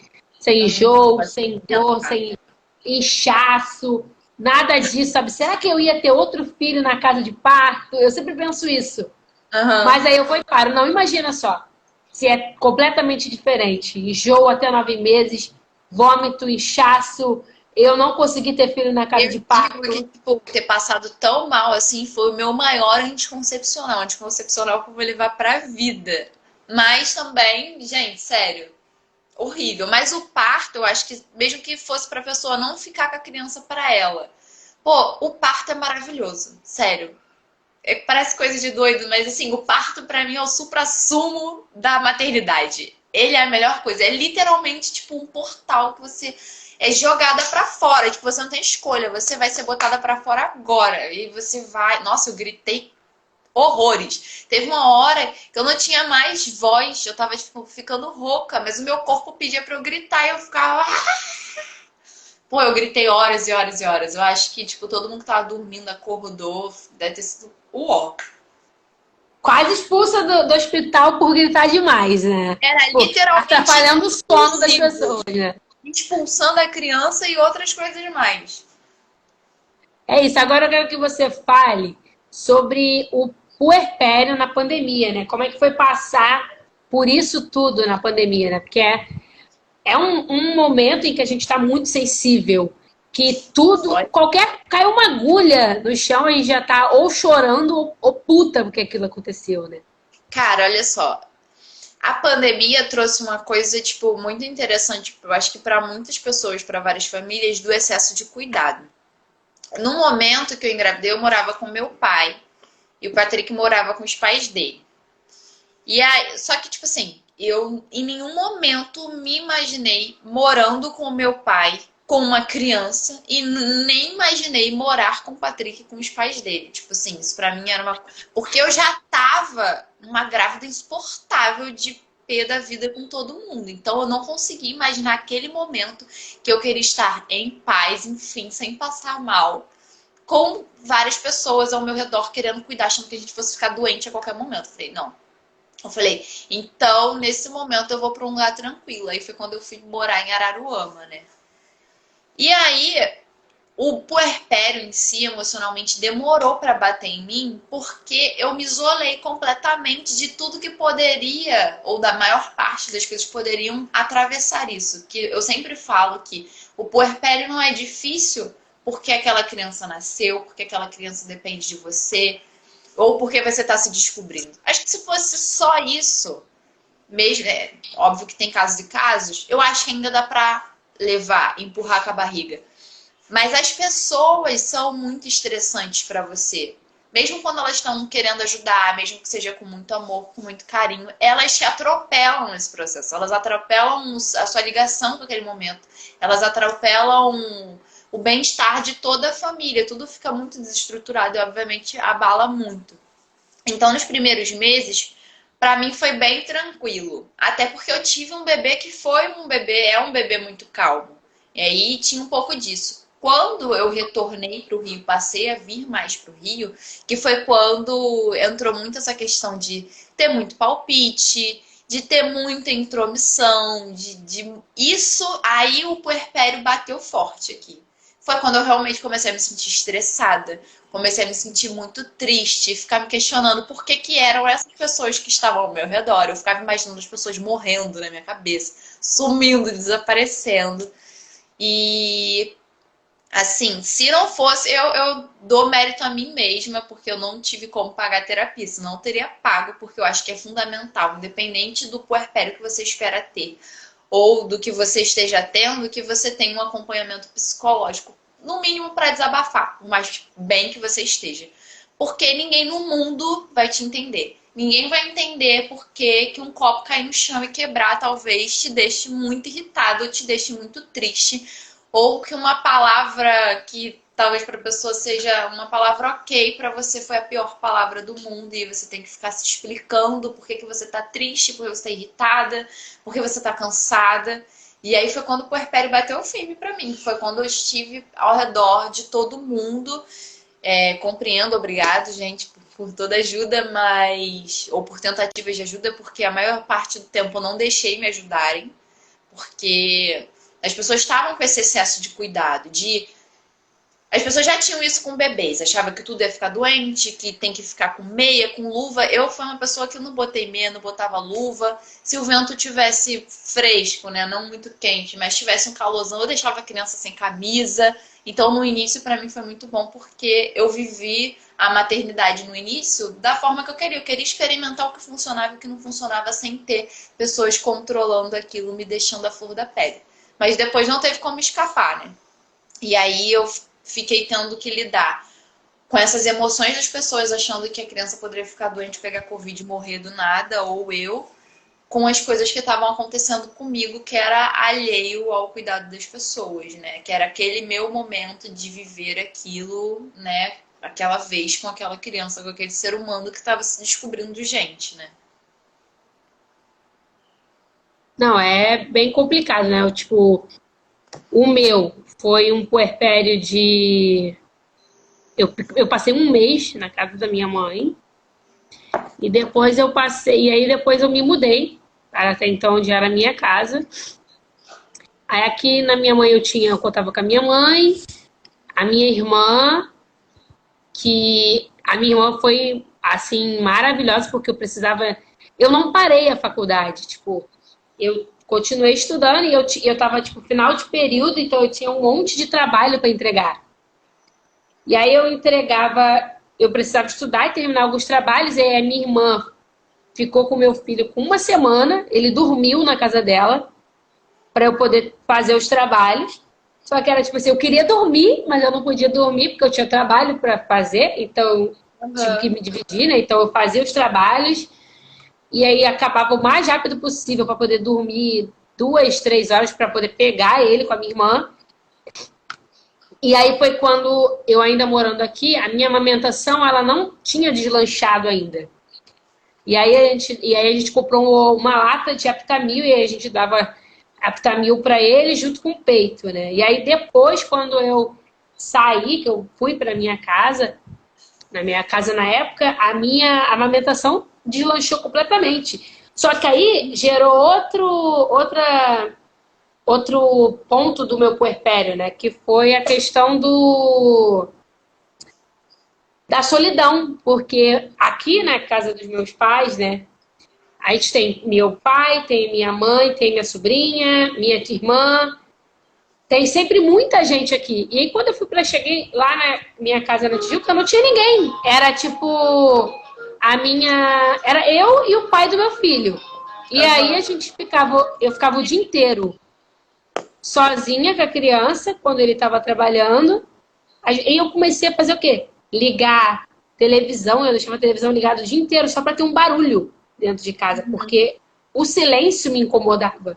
Eu não enjoo, pode sem dor, pensar. sem inchaço, nada disso, sabe? Será que eu ia ter outro filho na casa de parto? Eu sempre penso isso. Aham. Mas aí eu vou e paro. Não, imagina só. Se é completamente diferente. Enjoo até 9 meses, vômito, inchaço. Eu não consegui ter filho na casa Eu de digo que, parto. tipo, ter passado tão mal assim foi o meu maior anticoncepcional. Anticoncepcional que eu vou levar pra vida. Mas também, gente, sério, horrível. Mas o parto, eu acho que, mesmo que fosse pra pessoa não ficar com a criança pra ela. Pô, o parto é maravilhoso. Sério. É, parece coisa de doido, mas assim, o parto pra mim é o suprassumo da maternidade. Ele é a melhor coisa. É literalmente tipo um portal que você é jogada pra fora. Tipo, você não tem escolha. Você vai ser botada pra fora agora. E você vai. Nossa, eu gritei horrores. Teve uma hora que eu não tinha mais voz. Eu tava tipo, ficando rouca, mas o meu corpo pedia pra eu gritar e eu ficava. Pô, eu gritei horas e horas e horas. Eu acho que, tipo, todo mundo que tava dormindo acordou. Deve ter sido o ó. Quase expulsa do hospital por gritar demais, né? Era Tipo, literalmente atrapalhando o sono das expulsivo. pessoas, né? Expulsando a criança e outras coisas mais. É isso. Agora eu quero que você fale sobre o puerpério na pandemia, né? Como é que foi passar por isso tudo na pandemia, né? Porque é um momento em que a gente está muito sensível, que tudo, Olha, qualquer, caiu uma agulha no chão, a gente já tá ou chorando ou puta porque aquilo aconteceu, né? cara, olha só. A pandemia trouxe uma coisa, tipo, muito interessante, eu acho que para muitas pessoas, para várias famílias, do excesso de cuidado. No momento que eu engravidei, eu morava com meu pai e o Patrick morava com os pais dele. E aí, só que, tipo assim, eu em nenhum momento me imaginei morando com o meu pai, com uma criança, e nem imaginei morar com o Patrick e com os pais dele. Tipo assim, isso pra mim era uma. Porque eu já tava uma grávida insuportável de pé da vida com todo mundo. Então eu não consegui imaginar aquele momento que eu queria estar em paz, enfim, sem passar mal. Com várias pessoas ao meu redor querendo cuidar, achando que a gente fosse ficar doente a qualquer momento. Eu falei, não, eu falei, então nesse momento eu vou para um lugar tranquilo. Aí foi quando eu fui morar em Araruama, né? E aí o puerpério em si, emocionalmente, demorou para bater em mim porque eu me isolei completamente de tudo que poderia, ou da maior parte das coisas que poderiam atravessar isso. Que eu sempre falo que o puerpério não é difícil porque aquela criança nasceu, porque aquela criança depende de você, ou porque você está se descobrindo. Acho que se fosse só isso, mesmo, óbvio que tem casos e casos, eu acho que ainda dá pra levar, empurrar com a barriga. Mas as pessoas são muito estressantes pra você. Mesmo quando elas estão querendo ajudar, mesmo que seja com muito amor, com muito carinho, elas te atropelam nesse processo. Elas atropelam a sua ligação com aquele momento. Elas atropelam o bem-estar de toda a família. Tudo fica muito desestruturado e, obviamente, abala muito. Então, nos primeiros meses, pra mim foi bem tranquilo. Até porque eu tive um bebê que é um bebê muito calmo. E aí tinha um pouco disso. Quando eu retornei para o Rio, passei a vir mais para o Rio, que foi quando entrou muito essa questão de ter muito palpite, de ter muita intromissão, isso, aí o puerpério bateu forte aqui. Foi quando eu realmente comecei a me sentir estressada, comecei a me sentir muito triste, ficar me questionando por que eram essas pessoas que estavam ao meu redor. Eu ficava imaginando as pessoas morrendo na minha cabeça, sumindo, desaparecendo. E assim, se não fosse, eu dou mérito a mim mesma, porque eu não tive como pagar terapia, senão eu teria pago, porque eu acho que é fundamental, independente do puerpério que você espera ter, ou do que você esteja tendo, que você tenha um acompanhamento psicológico, no mínimo para desabafar, por mais bem que você esteja. Porque ninguém no mundo vai te entender. Ninguém vai entender por que um copo cair no chão e quebrar talvez te deixe muito irritado, ou te deixe muito triste, ou que uma palavra que talvez para a pessoa seja uma palavra ok, para você foi a pior palavra do mundo e você tem que ficar se explicando por que você tá triste, por que você tá irritada, por que você tá cansada. E aí foi quando o puerpério bateu firme para mim. Foi quando eu estive ao redor de todo mundo. Compreendo, obrigado, gente, por toda ajuda, ou por tentativas de ajuda, porque a maior parte do tempo eu não deixei me ajudarem, porque as pessoas estavam com esse excesso de cuidado, as pessoas já tinham isso com bebês, achava que tudo ia ficar doente, que tem que ficar com meia, com luva. Eu fui uma pessoa que não botei meia, não botava luva. Se o vento tivesse fresco, né, não muito quente, mas tivesse um calorzão, eu deixava a criança sem camisa. Então, no início, para mim foi muito bom, porque eu vivi a maternidade no início da forma que eu queria. Eu queria experimentar o que funcionava e o que não funcionava sem ter pessoas controlando aquilo, me deixando à flor da pele. Mas depois não teve como escapar, né? E aí eu fiquei tendo que lidar com essas emoções das pessoas achando que a criança poderia ficar doente, pegar Covid e morrer do nada, ou eu, com as coisas que estavam acontecendo comigo, que era alheio ao cuidado das pessoas, né? Que era aquele meu momento de viver aquilo, né? Aquela vez com aquela criança, com aquele ser humano que estava se descobrindo gente, né? Não, é bem complicado, né? O meu foi um puerpério de... Eu passei um mês na casa da minha mãe. E depois depois eu me mudei para até então onde era a minha casa. Aí aqui na minha mãe eu contava com a minha mãe, a minha irmã, que a minha irmã foi assim maravilhosa porque eu não parei a faculdade, eu continuei estudando e eu tava final de período, então eu tinha um monte de trabalho para entregar. E aí eu precisava estudar e terminar alguns trabalhos, e aí a minha irmã ficou com meu filho com uma semana, ele dormiu na casa dela para eu poder fazer os trabalhos. Só que era eu queria dormir, mas eu não podia dormir porque eu tinha trabalho para fazer, então tive que me dividir, né? Então eu fazia os trabalhos e aí acabava o mais rápido possível para poder dormir 2, 3 horas para poder pegar ele com a minha irmã. E aí foi quando eu ainda morando aqui, a minha amamentação ela não tinha deslanchado ainda. E aí a gente comprou uma lata de Aptamil e aí a gente dava Aptamil para ele junto com o peito, né? E aí depois, quando eu saí, que eu fui para minha casa, na minha casa na época, a minha amamentação deslanchou completamente. Só que aí gerou outro ponto do meu puerpério, né? Que foi a questão da solidão, porque aqui na casa dos meus pais, né? A gente tem meu pai, tem minha mãe, tem minha sobrinha, minha irmã. Tem sempre muita gente aqui. E aí, quando cheguei lá na minha casa na Tijuca, não tinha ninguém. Era era eu e o pai do meu filho. E aí eu ficava o dia inteiro sozinha com a criança, quando ele estava trabalhando. E eu comecei a fazer o quê? Ligar televisão, eu deixava a televisão ligada o dia inteiro só para ter um barulho dentro de casa, porque o silêncio me incomodava.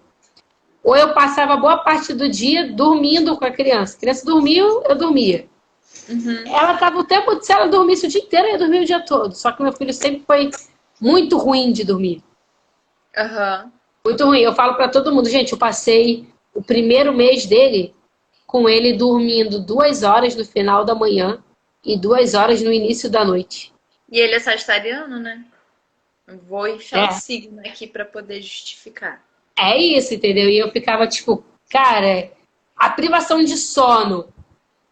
Ou eu passava boa parte do dia dormindo com a criança. A criança dormiu, eu dormia. Ela estava o tempo, se ela dormisse o dia inteiro, eu ia dormir o dia todo. Só que meu filho sempre foi muito ruim de dormir. Muito ruim. Eu falo para todo mundo, gente, eu passei o primeiro mês dele com ele dormindo 2 horas no final da manhã e 2 horas no início da noite. E ele é sagitariano, né? Vou enfiar o signo aqui para poder justificar. É isso, entendeu? E eu ficava tipo, cara, a privação de sono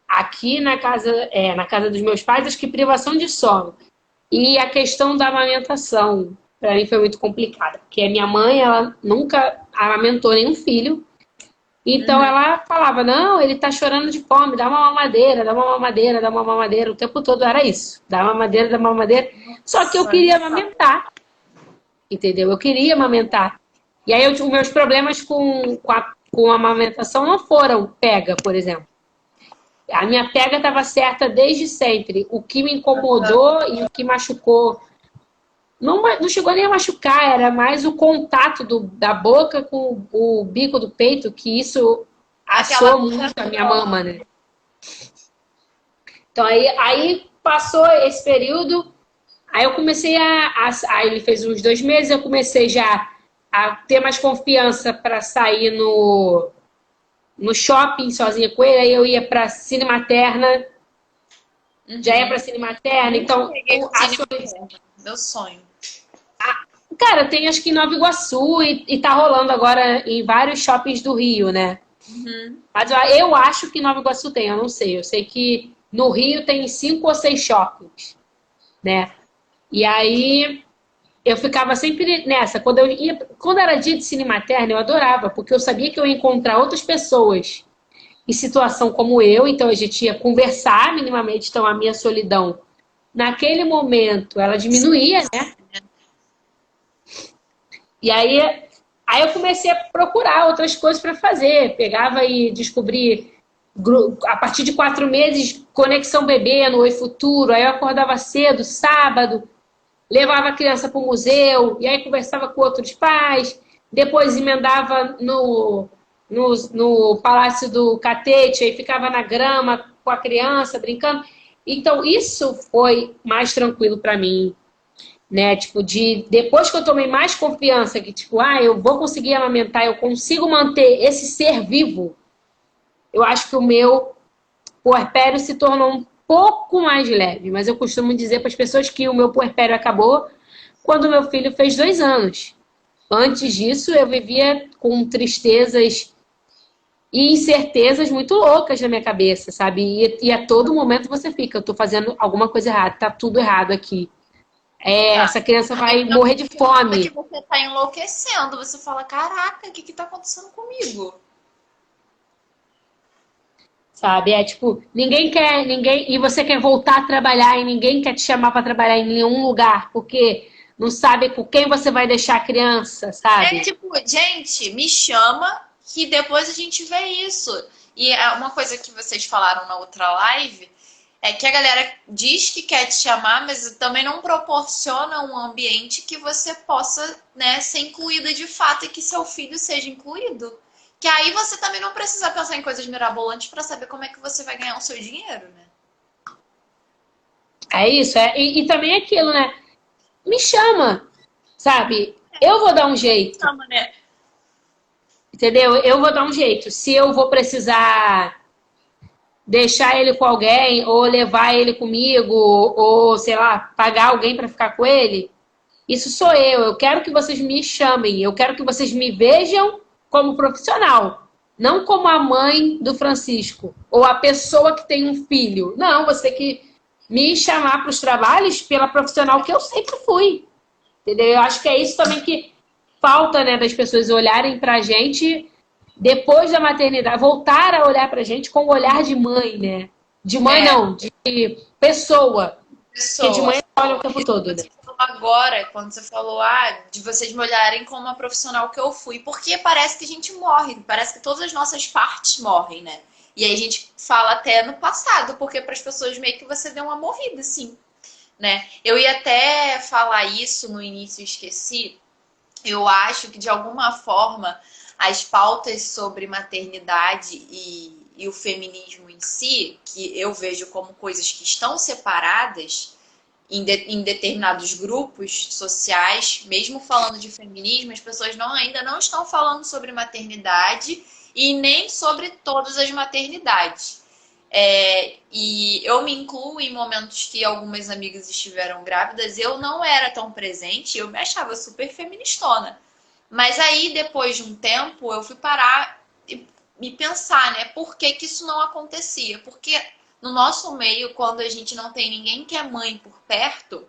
aqui na casa dos meus pais, acho que privação de sono. E a questão da amamentação, para mim foi muito complicada. Porque a minha mãe, ela nunca amamentou nenhum filho. Então ela falava, não, ele tá chorando de fome, dá uma mamadeira, dá uma mamadeira, dá uma mamadeira. O tempo todo era isso, dá uma mamadeira, dá uma mamadeira. Só que eu queria amamentar, entendeu? Eu queria amamentar. E aí os meus problemas com a amamentação não foram pega, por exemplo. A minha pega estava certa desde sempre. O que me incomodou e o que machucou não chegou nem a machucar, era mais o contato da boca com o bico do peito, que isso assou muito a minha mama, né? Então aí passou esse período, aí eu comecei aí ele fez uns 2 meses, eu comecei já a ter mais confiança para sair no shopping sozinha com ele, aí eu ia para Cine Materna, já ia para Cine Materna, então meu sonho. Cara, tem acho que em Nova Iguaçu e tá rolando agora em vários shoppings do Rio, né? Mas eu acho que em Nova Iguaçu tem, eu não sei. Eu sei que no Rio tem 5 ou 6 shoppings, né? E aí eu ficava sempre nessa. Quando era dia de Cine Materna, eu adorava, porque eu sabia que eu ia encontrar outras pessoas em situação como eu, então a gente ia conversar minimamente, então a minha solidão, naquele momento, ela diminuía, né? E aí eu comecei a procurar outras coisas para fazer. Pegava e descobri, a partir de 4 meses, Conexão Bebê no Oi Futuro. Aí eu acordava cedo, sábado, levava a criança para o museu, e aí conversava com outros pais. Depois emendava no Palácio do Catete, aí ficava na grama com a criança, brincando. Então, isso foi mais tranquilo para mim. Né? Tipo, depois que eu tomei mais confiança que, tipo, eu vou conseguir amamentar, eu consigo manter esse ser vivo, eu acho que o meu puerpério se tornou um pouco mais leve. Mas eu costumo dizer para as pessoas que o meu puerpério acabou quando meu filho fez 2 anos. Antes disso, eu vivia com tristezas e incertezas muito loucas na minha cabeça, sabe? E a todo momento você fica, eu tô fazendo alguma coisa errada, tá tudo errado aqui. Essa criança vai morrer de fome. Que você tá enlouquecendo. Você fala, caraca, o que tá acontecendo comigo? Sabe? Tipo, ninguém. E você quer voltar a trabalhar e ninguém quer te chamar para trabalhar em nenhum lugar, porque não sabe com quem você vai deixar a criança, sabe? Tipo, gente, me chama que depois a gente vê isso. E uma coisa que vocês falaram na outra live é que a galera diz que quer te chamar, mas também não proporciona um ambiente que você possa, né, ser incluída de fato e que seu filho seja incluído. Que aí você também não precisa pensar em coisas mirabolantes para saber como é que você vai ganhar o seu dinheiro, né? É isso. E também aquilo, né? Me chama, sabe? Eu vou dar um jeito. Chama, né? Entendeu? Eu vou dar um jeito. Se eu vou precisar deixar ele com alguém, ou levar ele comigo, ou, sei lá, pagar alguém para ficar com ele, isso sou eu. Eu quero que vocês me chamem, eu quero que vocês me vejam como profissional, não como a mãe do Francisco, ou a pessoa que tem um filho. Não, você tem que me chamar para os trabalhos pela profissional que eu sempre fui. Entendeu? Eu acho que é isso também que falta, né, das pessoas olharem pra gente depois da maternidade, voltar a olhar pra gente com o olhar de mãe, né? De mãe não, de pessoa. Porque de mãe olha o tempo todo, né? agora, quando você falou, de vocês me olharem como uma profissional que eu fui, porque parece que a gente morre, parece que todas as nossas partes morrem, né? E aí a gente fala até no passado, porque para as pessoas meio que você deu uma morrida, assim, né? Eu ia até falar isso no início e esqueci. Eu acho que de alguma forma as pautas sobre maternidade e o feminismo em si, que eu vejo como coisas que estão separadas, em determinados grupos sociais, mesmo falando de feminismo, as pessoas ainda não estão falando sobre maternidade e nem sobre todas as maternidades. E eu me incluo em momentos que algumas amigas estiveram grávidas, eu não era tão presente, eu me achava super feministona. Mas aí, depois de um tempo, eu fui parar e pensar, né, por que que isso não acontecia? Porque no nosso meio, quando a gente não tem ninguém que é mãe por perto,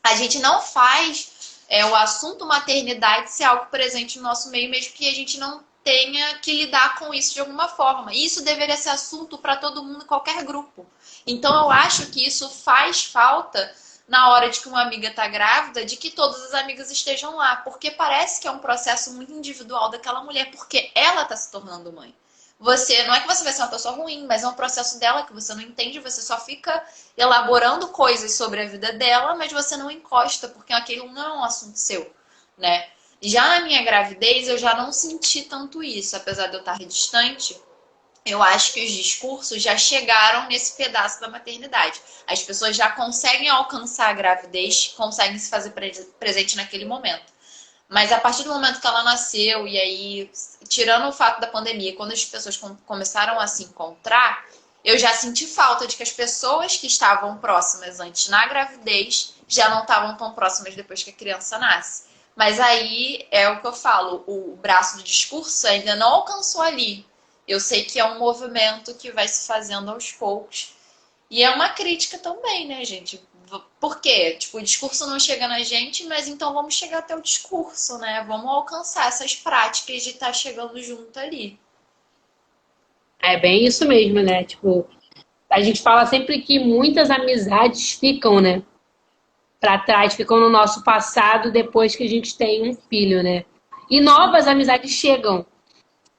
a gente não faz o assunto maternidade ser algo presente no nosso meio, mesmo que a gente não tenha que lidar com isso de alguma forma. E isso deveria ser assunto para todo mundo, qualquer grupo. Então eu acho que isso faz falta na hora de que uma amiga está grávida, de que todas as amigas estejam lá, porque parece que é um processo muito individual daquela mulher, porque ela está se tornando mãe. Você, não é que você vai ser uma pessoa ruim, mas é um processo dela que você não entende, você só fica elaborando coisas sobre a vida dela, mas você não encosta, porque aquilo não é um assunto seu, né? Já na minha gravidez, eu já não senti tanto isso, apesar de eu estar distante. Eu acho que os discursos já chegaram nesse pedaço da maternidade. As pessoas já conseguem alcançar a gravidez, conseguem se fazer presente naquele momento. Mas a partir do momento que ela nasceu, e aí, tirando o fato da pandemia, quando as pessoas começaram a se encontrar, eu já senti falta de que as pessoas que estavam próximas antes na gravidez já não estavam tão próximas depois que a criança nasce. Mas aí é o que eu falo, o braço do discurso ainda não alcançou ali. Eu sei que é um movimento que vai se fazendo aos poucos. E é uma crítica também, né, gente? Por quê? Tipo, o discurso não chega na gente, mas então vamos chegar até o discurso, né? Vamos alcançar essas práticas de estar chegando junto ali. É bem isso mesmo, né? Tipo, a gente fala sempre que muitas amizades ficam, né? Pra trás, ficam no nosso passado depois que a gente tem um filho, né? E novas amizades chegam.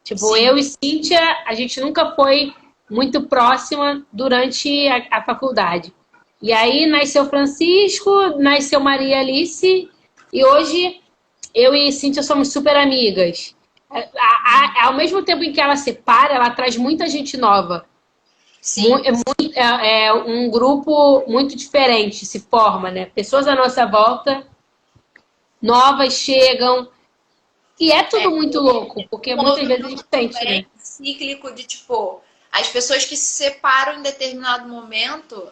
Tipo, Sim. eu e Cíntia, a gente nunca foi muito próxima durante a faculdade. E aí nasceu Francisco, nasceu Maria Alice, e hoje eu e Cíntia somos super amigas. Ao mesmo tempo em que ela separa, ela traz muita gente nova. Sim. É um grupo muito diferente, se forma, né? Pessoas à nossa volta, novas chegam. E é tudo muito louco, porque Um muitas vezes a movimento gente sente, também né? cíclico de tipo, as pessoas que se separam em determinado momento,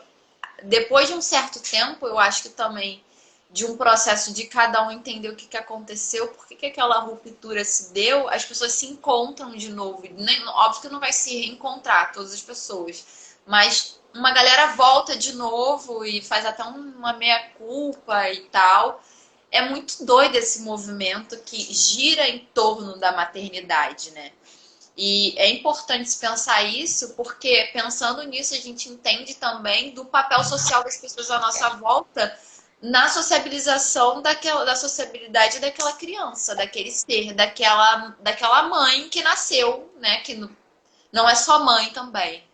depois de um certo tempo, eu acho que também de um processo de cada um entender o que aconteceu, por que aquela ruptura se deu, as pessoas se encontram de novo. Óbvio que não vai se reencontrar todas as pessoas, mas uma galera volta de novo e faz até uma meia-culpa e tal. É muito doido esse movimento que gira em torno da maternidade, né? E é importante se pensar isso, porque pensando nisso, a gente entende também do papel social das pessoas à nossa volta na sociabilização da sociabilidade daquela criança, daquele ser, daquela mãe que nasceu, né? Que não é só mãe também.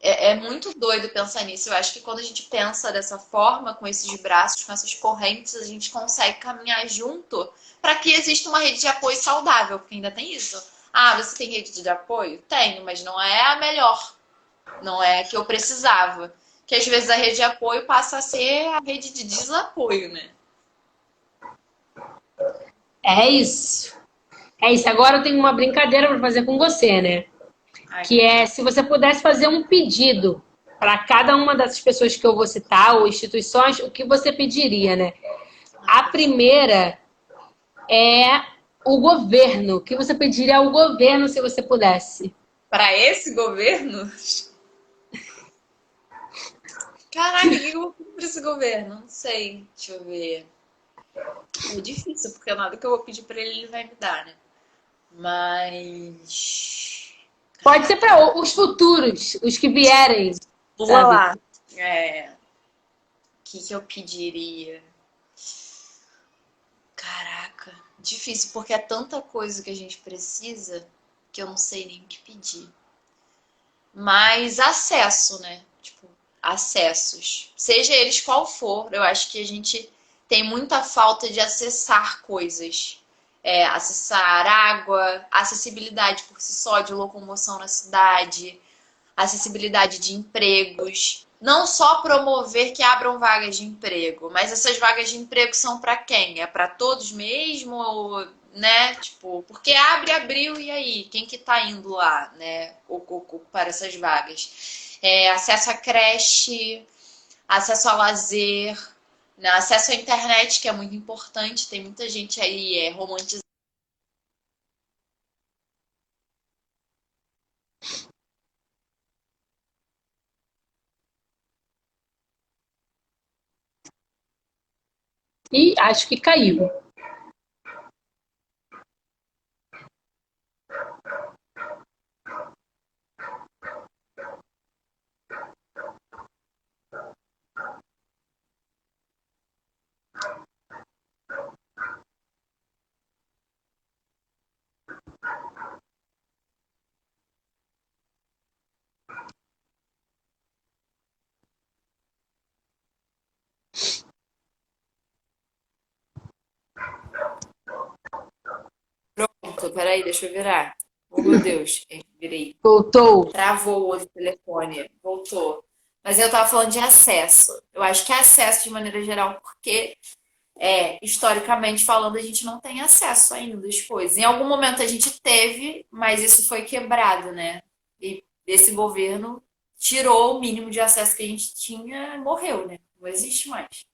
É muito doido pensar nisso. Eu acho que quando a gente pensa dessa forma, com esses braços, com essas correntes, a gente consegue caminhar junto para que exista uma rede de apoio saudável, porque ainda tem isso. Ah, você tem rede de apoio? Tenho, mas não é a melhor. Não é a que eu precisava. Que às vezes a rede de apoio passa a ser a rede de desapoio, né? É isso. É isso. Agora eu tenho uma brincadeira para fazer com você, né? Ai, Que é se você pudesse fazer um pedido para cada uma dessas pessoas que eu vou citar, ou instituições, o que você pediria, né? A primeira é o governo. O que você pediria ao governo se você pudesse? para esse governo? Caraca, o que eu vou pedir para esse governo? Não sei. Deixa eu ver. É difícil, porque nada que eu vou pedir para ele, ele vai me dar, né? Mas. Pode ser para os futuros, os que vierem, Vamos sabe? lá. O que eu pediria? Difícil, porque é tanta coisa que a gente precisa que eu não sei nem o que pedir. Mas acesso, né? Tipo, acessos. Seja eles qual for, eu acho que a gente tem muita falta de acessar coisas. Acessar água, acessibilidade por si só de locomoção na cidade, acessibilidade de empregos. Não só promover que abram vagas de emprego, mas essas vagas de emprego são para quem? É para todos mesmo? Ou, né? Tipo, porque abriu e aí? Quem que tá indo lá, né? Para essas vagas? Acesso à creche, acesso ao lazer, né? Acesso à internet, que é muito importante. Tem muita gente aí romantizando. E acho que caiu. Pronto, peraí, deixa eu virar. Oh, meu Deus, virei. Voltou. Travou o outro telefone, voltou. Mas eu estava falando de acesso. Eu acho que é acesso de maneira geral, porque historicamente falando, a gente não tem acesso ainda às coisas. Em algum momento a gente teve, mas isso foi quebrado, né? E esse governo tirou o mínimo de acesso que a gente tinha, morreu, né? Não existe mais.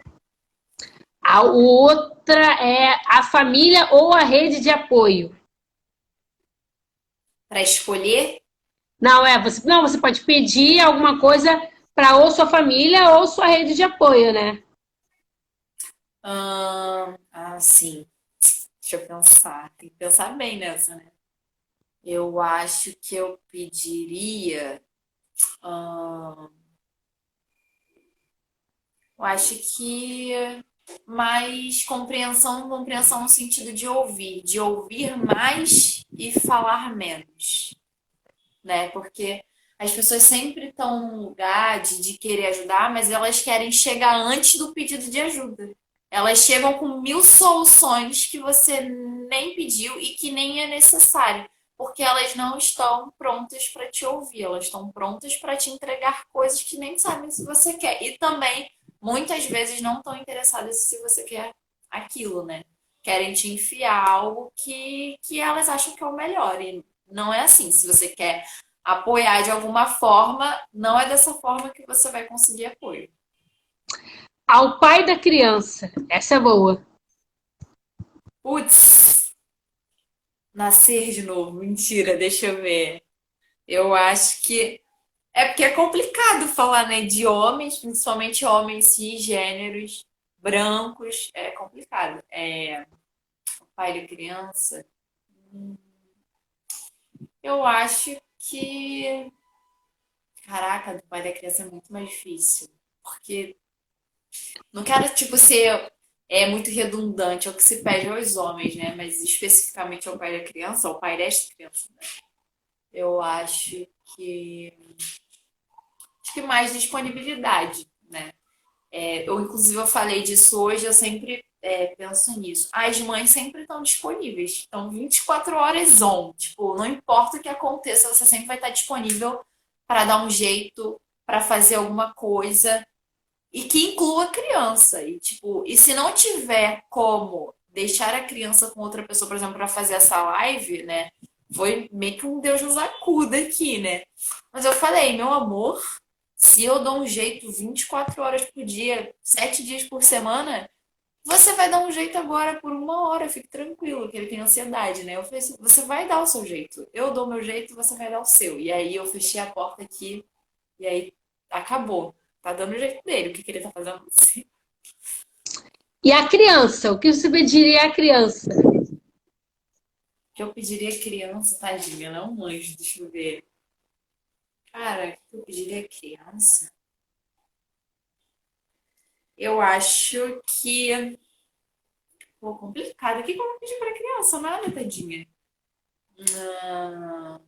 A outra é a família ou a rede de apoio. Para escolher, Você pode pedir alguma coisa para ou sua família ou sua rede de apoio, né? sim. Deixa eu pensar. Tem que pensar bem nessa, né? Eu acho que eu pediria. hum, eu acho que mais compreensão no sentido de ouvir mais e falar menos, né? Porque as pessoas sempre estão num lugar de querer ajudar, mas elas querem chegar antes do pedido de ajuda. Elas chegam com mil soluções que você nem pediu e que nem é necessário, porque elas não estão prontas para te ouvir, elas estão prontas para te entregar coisas que nem sabem se você quer. E também, muitas vezes, não estão interessadas se você quer aquilo, né? Querem te enfiar algo que elas acham que é o melhor. E não é assim. Se você quer apoiar de alguma forma, não é dessa forma que você vai conseguir apoio. Ao pai da criança. Essa é boa. Putz, nascer de novo. Mentira, deixa eu ver. Eu acho que. É porque é complicado falar, né, de homens, principalmente homens cisgêneros, brancos. É complicado. O pai da criança. Eu acho que. Caraca, do pai da criança é muito mais difícil. Porque não quero, tipo, ser muito redundante, é o que se pede aos homens, né? Mas especificamente ao pai da criança, ao pai desta criança, né? Eu acho que mais disponibilidade, né? Inclusive, eu falei disso hoje, eu sempre penso nisso. As mães sempre estão disponíveis, estão 24 horas on. Tipo, não importa o que aconteça, você sempre vai estar disponível para dar um jeito, para fazer alguma coisa e que inclua a criança. E, tipo, e se não tiver como deixar a criança com outra pessoa, por exemplo, para fazer essa live, né? Foi meio que um Deus nos acuda aqui, né? Mas eu falei, meu amor, se eu dou um jeito 24 horas por dia, 7 dias por semana, você vai dar um jeito agora por 1 hora, fique tranquilo, que ele tem ansiedade, né? Eu falei assim, você vai dar o seu jeito. Eu dou o meu jeito, você vai dar o seu. E aí eu fechei a porta aqui e aí acabou. Tá dando o jeito dele. O que, que ele tá fazendo? O E a criança? O que você pediria à criança? que eu pediria à criança, tadinha, não um anjo, deixa eu ver. Cara, o que eu pediria à criança? Eu acho que Pô, complicado. O que que eu vou pedir pra criança? Nada, tadinha. Ah,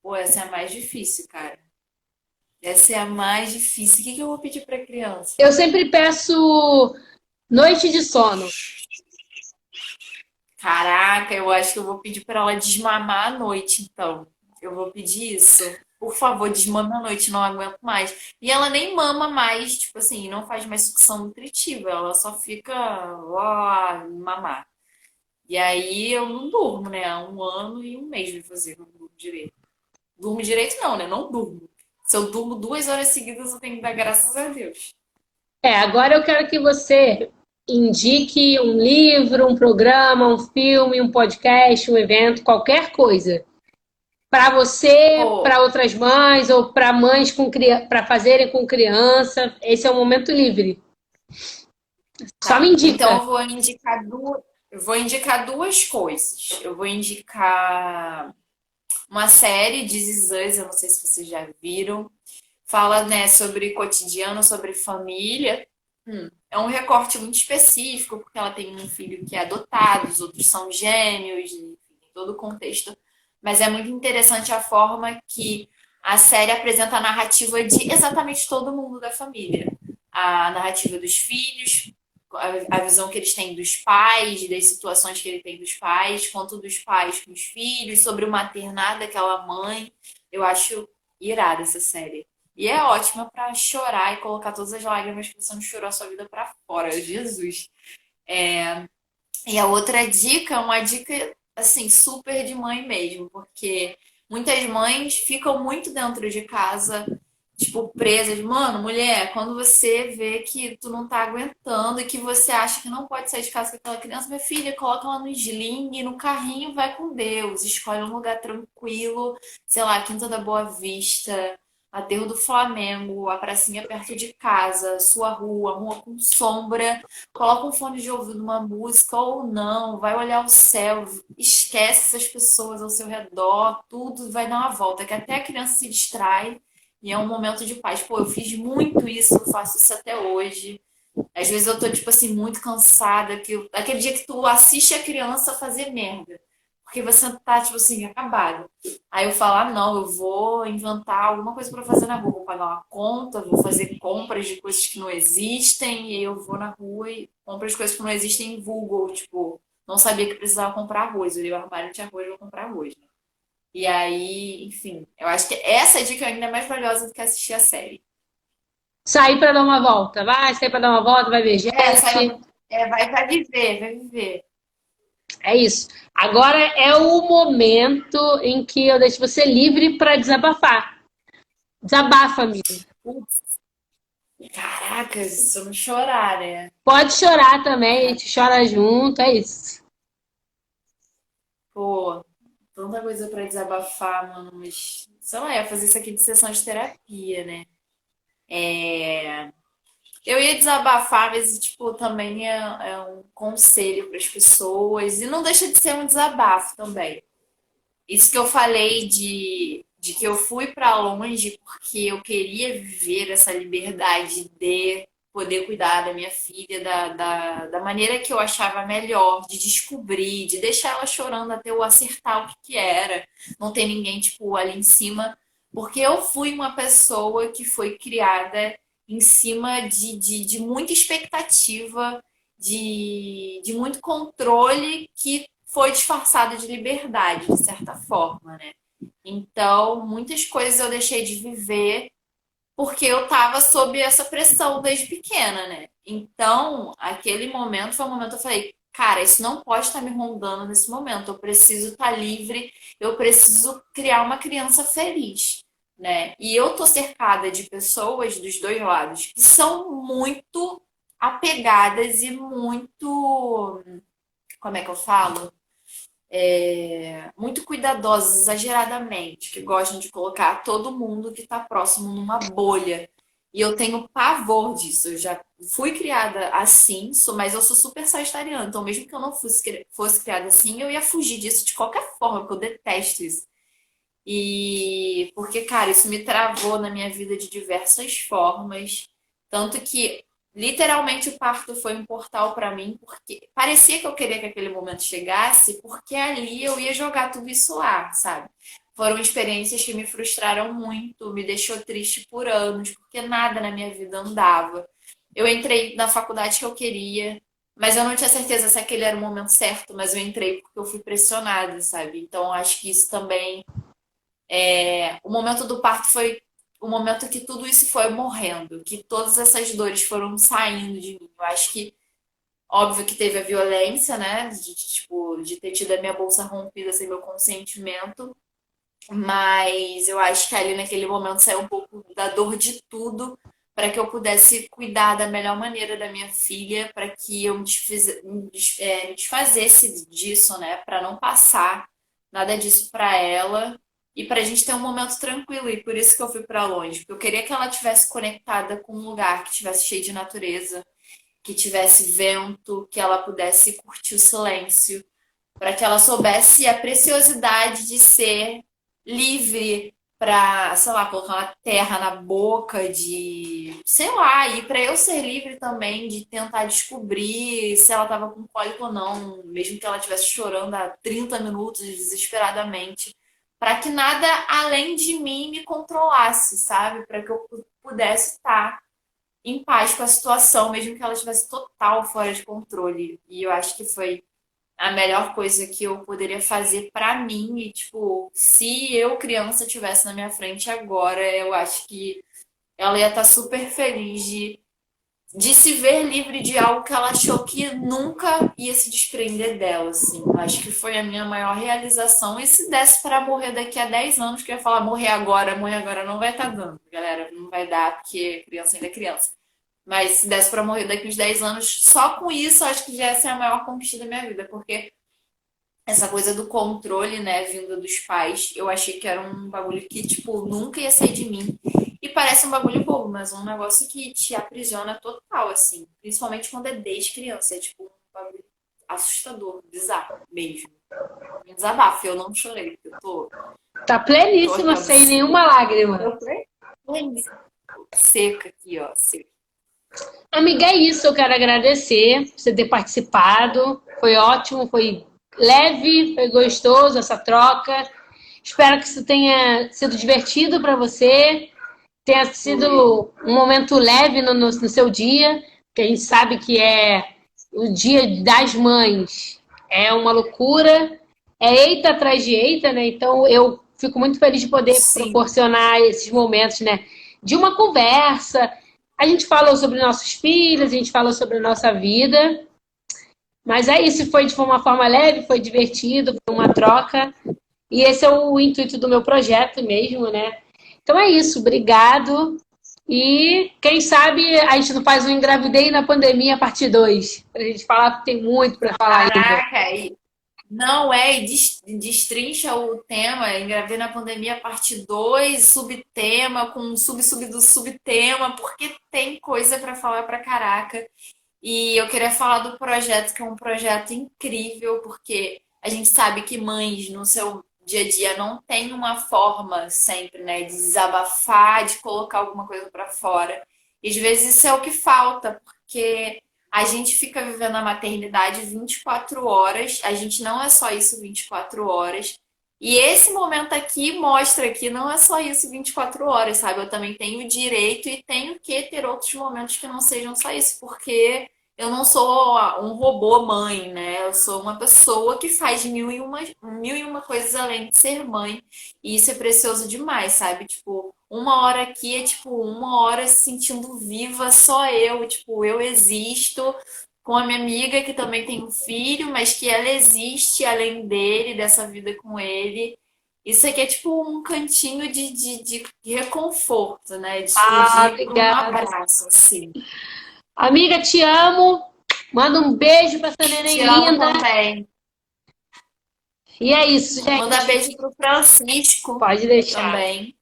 pô, essa é a mais difícil, cara. Essa é a mais difícil. O que que eu vou pedir pra criança? Eu sempre peço noite de sono. Caraca, eu acho que eu vou pedir pra ela desmamar à noite, então. Eu vou pedir isso. Por favor, desmame à noite, não aguento mais. E ela nem mama mais, tipo assim, não faz mais sucção nutritiva, ela só fica lá, mamar. E aí eu não durmo, né? Há 1 ano e 1 mês vai fazer que eu não durmo direito. Durmo direito não, né? Não durmo. Se eu durmo 2 horas seguidas, eu tenho que dar graças a Deus. Agora eu quero que você indique um livro, um programa, um filme, um podcast, um evento, qualquer coisa. Para você, Pô, para outras mães ou para mães com para fazerem com criança. Esse é o momento livre. Só me tá. Então indica. eu vou indicar duas coisas. Eu vou indicar uma série de This Is Us, eu não sei se vocês já viram. Fala, né, sobre cotidiano, sobre família. É um recorte muito específico, porque ela tem um filho que é adotado, os outros são gêmeos, enfim, todo o contexto. Mas é muito interessante a forma que a série apresenta a narrativa de exatamente todo mundo da família. A narrativa dos filhos, a visão que eles têm dos pais, das situações que ele tem dos pais, quanto dos pais com os filhos, sobre o maternar daquela mãe. Eu acho irada essa série. E é ótima pra chorar e colocar todas as lágrimas que você não chorou a sua vida pra fora. Jesus. E a outra dica é uma dica, assim, super de mãe mesmo, porque muitas mães ficam muito dentro de casa, tipo, presas. Mano, mulher, quando você vê que tu não tá aguentando e que você acha que não pode sair de casa com aquela criança, minha filha, coloca ela no sling, no carrinho, vai com Deus. Escolhe um lugar tranquilo, sei lá, Quinta da Boa Vista, Aterro do Flamengo, a pracinha perto de casa, sua rua, rua com sombra. Coloca um fone de ouvido, uma música ou não, vai olhar o céu, esquece essas pessoas ao seu redor, tudo vai dar uma volta, que até a criança se distrai e é um momento de paz. Pô, eu fiz muito isso, eu faço isso até hoje. Às vezes eu tô, tipo assim, muito cansada, aquele dia que tu assiste a criança fazer merda, porque você tá, tipo assim, acabado. Aí eu falo, ah, não, eu vou inventar alguma coisa pra fazer na rua, vou pagar uma conta, vou fazer compras de coisas que não existem, e aí eu vou na rua e compro as coisas que não existem em Google, tipo, não sabia que precisava comprar arroz, eu li o armário tinha arroz, eu vou comprar arroz, né? E aí, enfim, eu acho que essa dica ainda é mais valiosa do que assistir a série. Sair para dar uma volta. Vai sair para dar uma volta, vai ver É, saiu, gente. vai viver, vai viver. É isso. Agora é o momento em que eu deixo você livre para desabafar. Desabafa, amigo. Putz, caracas, se eu não chorar, né? Pode chorar também, a gente chora junto, é isso. Pô, tanta coisa pra desabafar, mano, mas sei lá, ia fazer isso aqui de sessão de terapia, né? É, eu ia desabafar, mas, tipo, também é um conselho para as pessoas, e não deixa de ser um desabafo também. Isso que eu falei de que eu fui para longe porque eu queria viver essa liberdade de poder cuidar da minha filha da maneira que eu achava melhor, de descobrir, de deixar ela chorando até eu acertar o que que era, não ter ninguém, tipo, ali em cima. Porque eu fui uma pessoa que foi criada em cima de muita expectativa, de muito controle que foi disfarçado de liberdade, de certa forma, né? Então, muitas coisas eu deixei de viver porque eu estava sob essa pressão desde pequena, né? Então, aquele momento foi um momento que eu falei, cara, isso não pode estar me rondando nesse momento. Eu preciso estar livre, eu preciso criar uma criança feliz, né? E eu tô cercada de pessoas dos dois lados que são muito apegadas e muito, como é que eu falo? Muito cuidadosas, exageradamente, que gostam de colocar todo mundo que está próximo numa bolha. E eu tenho pavor disso. Eu já fui criada assim, mas eu sou super sagitariana. Então, mesmo que eu não fosse criada assim, eu ia fugir disso de qualquer forma, porque eu detesto isso. E porque, cara, isso me travou na minha vida de diversas formas. Tanto que literalmente o parto foi um portal para mim, porque parecia que eu queria que aquele momento chegasse, porque ali eu ia jogar tudo isso lá, sabe? Foram experiências que me frustraram muito, me deixou triste por anos, porque nada na minha vida andava. Eu entrei na faculdade que eu queria, mas eu não tinha certeza se aquele era o momento certo, mas eu entrei porque eu fui pressionada, sabe? Então acho que isso também o momento do parto foi o momento que tudo isso foi morrendo, que todas essas dores foram saindo de mim. Eu acho que, óbvio que teve a violência, né? Tipo, de ter tido a minha bolsa rompida sem meu consentimento. Mas eu acho que ali naquele momento saiu um pouco da dor de tudo para que eu pudesse cuidar da melhor maneira da minha filha, para que eu me desfazesse disso, né? Para não passar nada disso para ela e para a gente ter um momento tranquilo. E por isso que eu fui para longe, porque eu queria que ela tivesse conectada com um lugar que tivesse cheio de natureza, que tivesse vento, que ela pudesse curtir o silêncio, para que ela soubesse a preciosidade de ser livre para, sei lá, colocar uma terra na boca, de, sei lá, e para eu ser livre também de tentar descobrir se ela estava com cólica ou não, mesmo que ela estivesse chorando há 30 minutos desesperadamente, para que nada além de mim me controlasse, sabe? Para que eu pudesse estar em paz com a situação, mesmo que ela estivesse total fora de controle. E eu acho que foi a melhor coisa que eu poderia fazer pra mim. E, tipo, se eu, criança, tivesse na minha frente agora, eu acho que ela ia estar super feliz de se ver livre de algo que ela achou que nunca ia se desprender dela, assim. Eu acho que foi a minha maior realização. E se desse pra morrer daqui a 10 anos, que eu ia falar morrer agora não vai estar dando, galera. Não vai dar, porque criança ainda é criança. Mas se desse pra morrer daqui uns 10 anos, só com isso, eu acho que já ia ser a maior conquista da minha vida, porque essa coisa do controle, né, vinda dos pais, eu achei que era um bagulho que, tipo, nunca ia sair de mim. E parece um bagulho bobo, mas é um negócio que te aprisiona total, assim. Principalmente quando é desde criança. É, tipo, um bagulho assustador, bizarro mesmo. Me desabafo, eu não chorei, porque Tá tô pleníssima, aqui, sem nenhuma lágrima. eu tô seca aqui, ó, seca. Amiga, é isso. Eu quero agradecer por você ter participado. Foi ótimo, foi leve, foi gostoso essa troca. Espero que isso tenha sido divertido para você, tenha sido um momento leve no seu dia, que a gente sabe que é o Dia das Mães. É uma loucura, é eita atrás de eita, né? Então eu fico muito feliz de poder Sim. proporcionar esses momentos, né? De uma conversa. A gente falou sobre nossos filhos, a gente falou sobre a nossa vida. Mas é isso, foi de uma forma leve, foi divertido, foi uma troca. E esse é o intuito do meu projeto mesmo, né? Então é isso, obrigado. E quem sabe a gente não faz um Engravidei na Pandemia parte 2, pra gente falar, que tem muito para falar ainda. Caraca, não é, e destrincha o tema, Engravidei na Pandemia, parte 2 subtema, com um sub do subtema, porque tem coisa para falar pra caraca. E eu queria falar do projeto, que é um projeto incrível, porque a gente sabe que mães no seu dia a dia não tem uma forma sempre, né, de desabafar, de colocar alguma coisa para fora. E às vezes isso é o que falta, porque a gente fica vivendo a maternidade 24 horas, a gente não é só isso 24 horas. E esse momento aqui mostra que não é só isso 24 horas, sabe? Eu também tenho o direito e tenho que ter outros momentos que não sejam só isso, porque eu não sou um robô mãe, né? Eu sou uma pessoa que faz mil e uma coisas além de ser mãe. E isso é precioso demais, sabe? Tipo, uma hora aqui é tipo uma hora se sentindo viva, só eu. Tipo, eu existo com a minha amiga que também tem um filho, mas que ela existe além dele, dessa vida com ele. Isso aqui é tipo um cantinho de reconforto, né? De Ah, explodir para um obrigada. abraço, assim. Amiga, te amo. Manda um beijo pra essa Te neném amo linda. também. E é isso, Manda gente. beijo pro Francisco Pode deixar. também.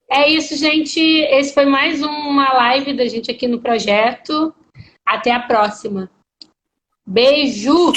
É isso, gente. Esse foi mais uma live da gente aqui no projeto. Até a próxima. Beijo!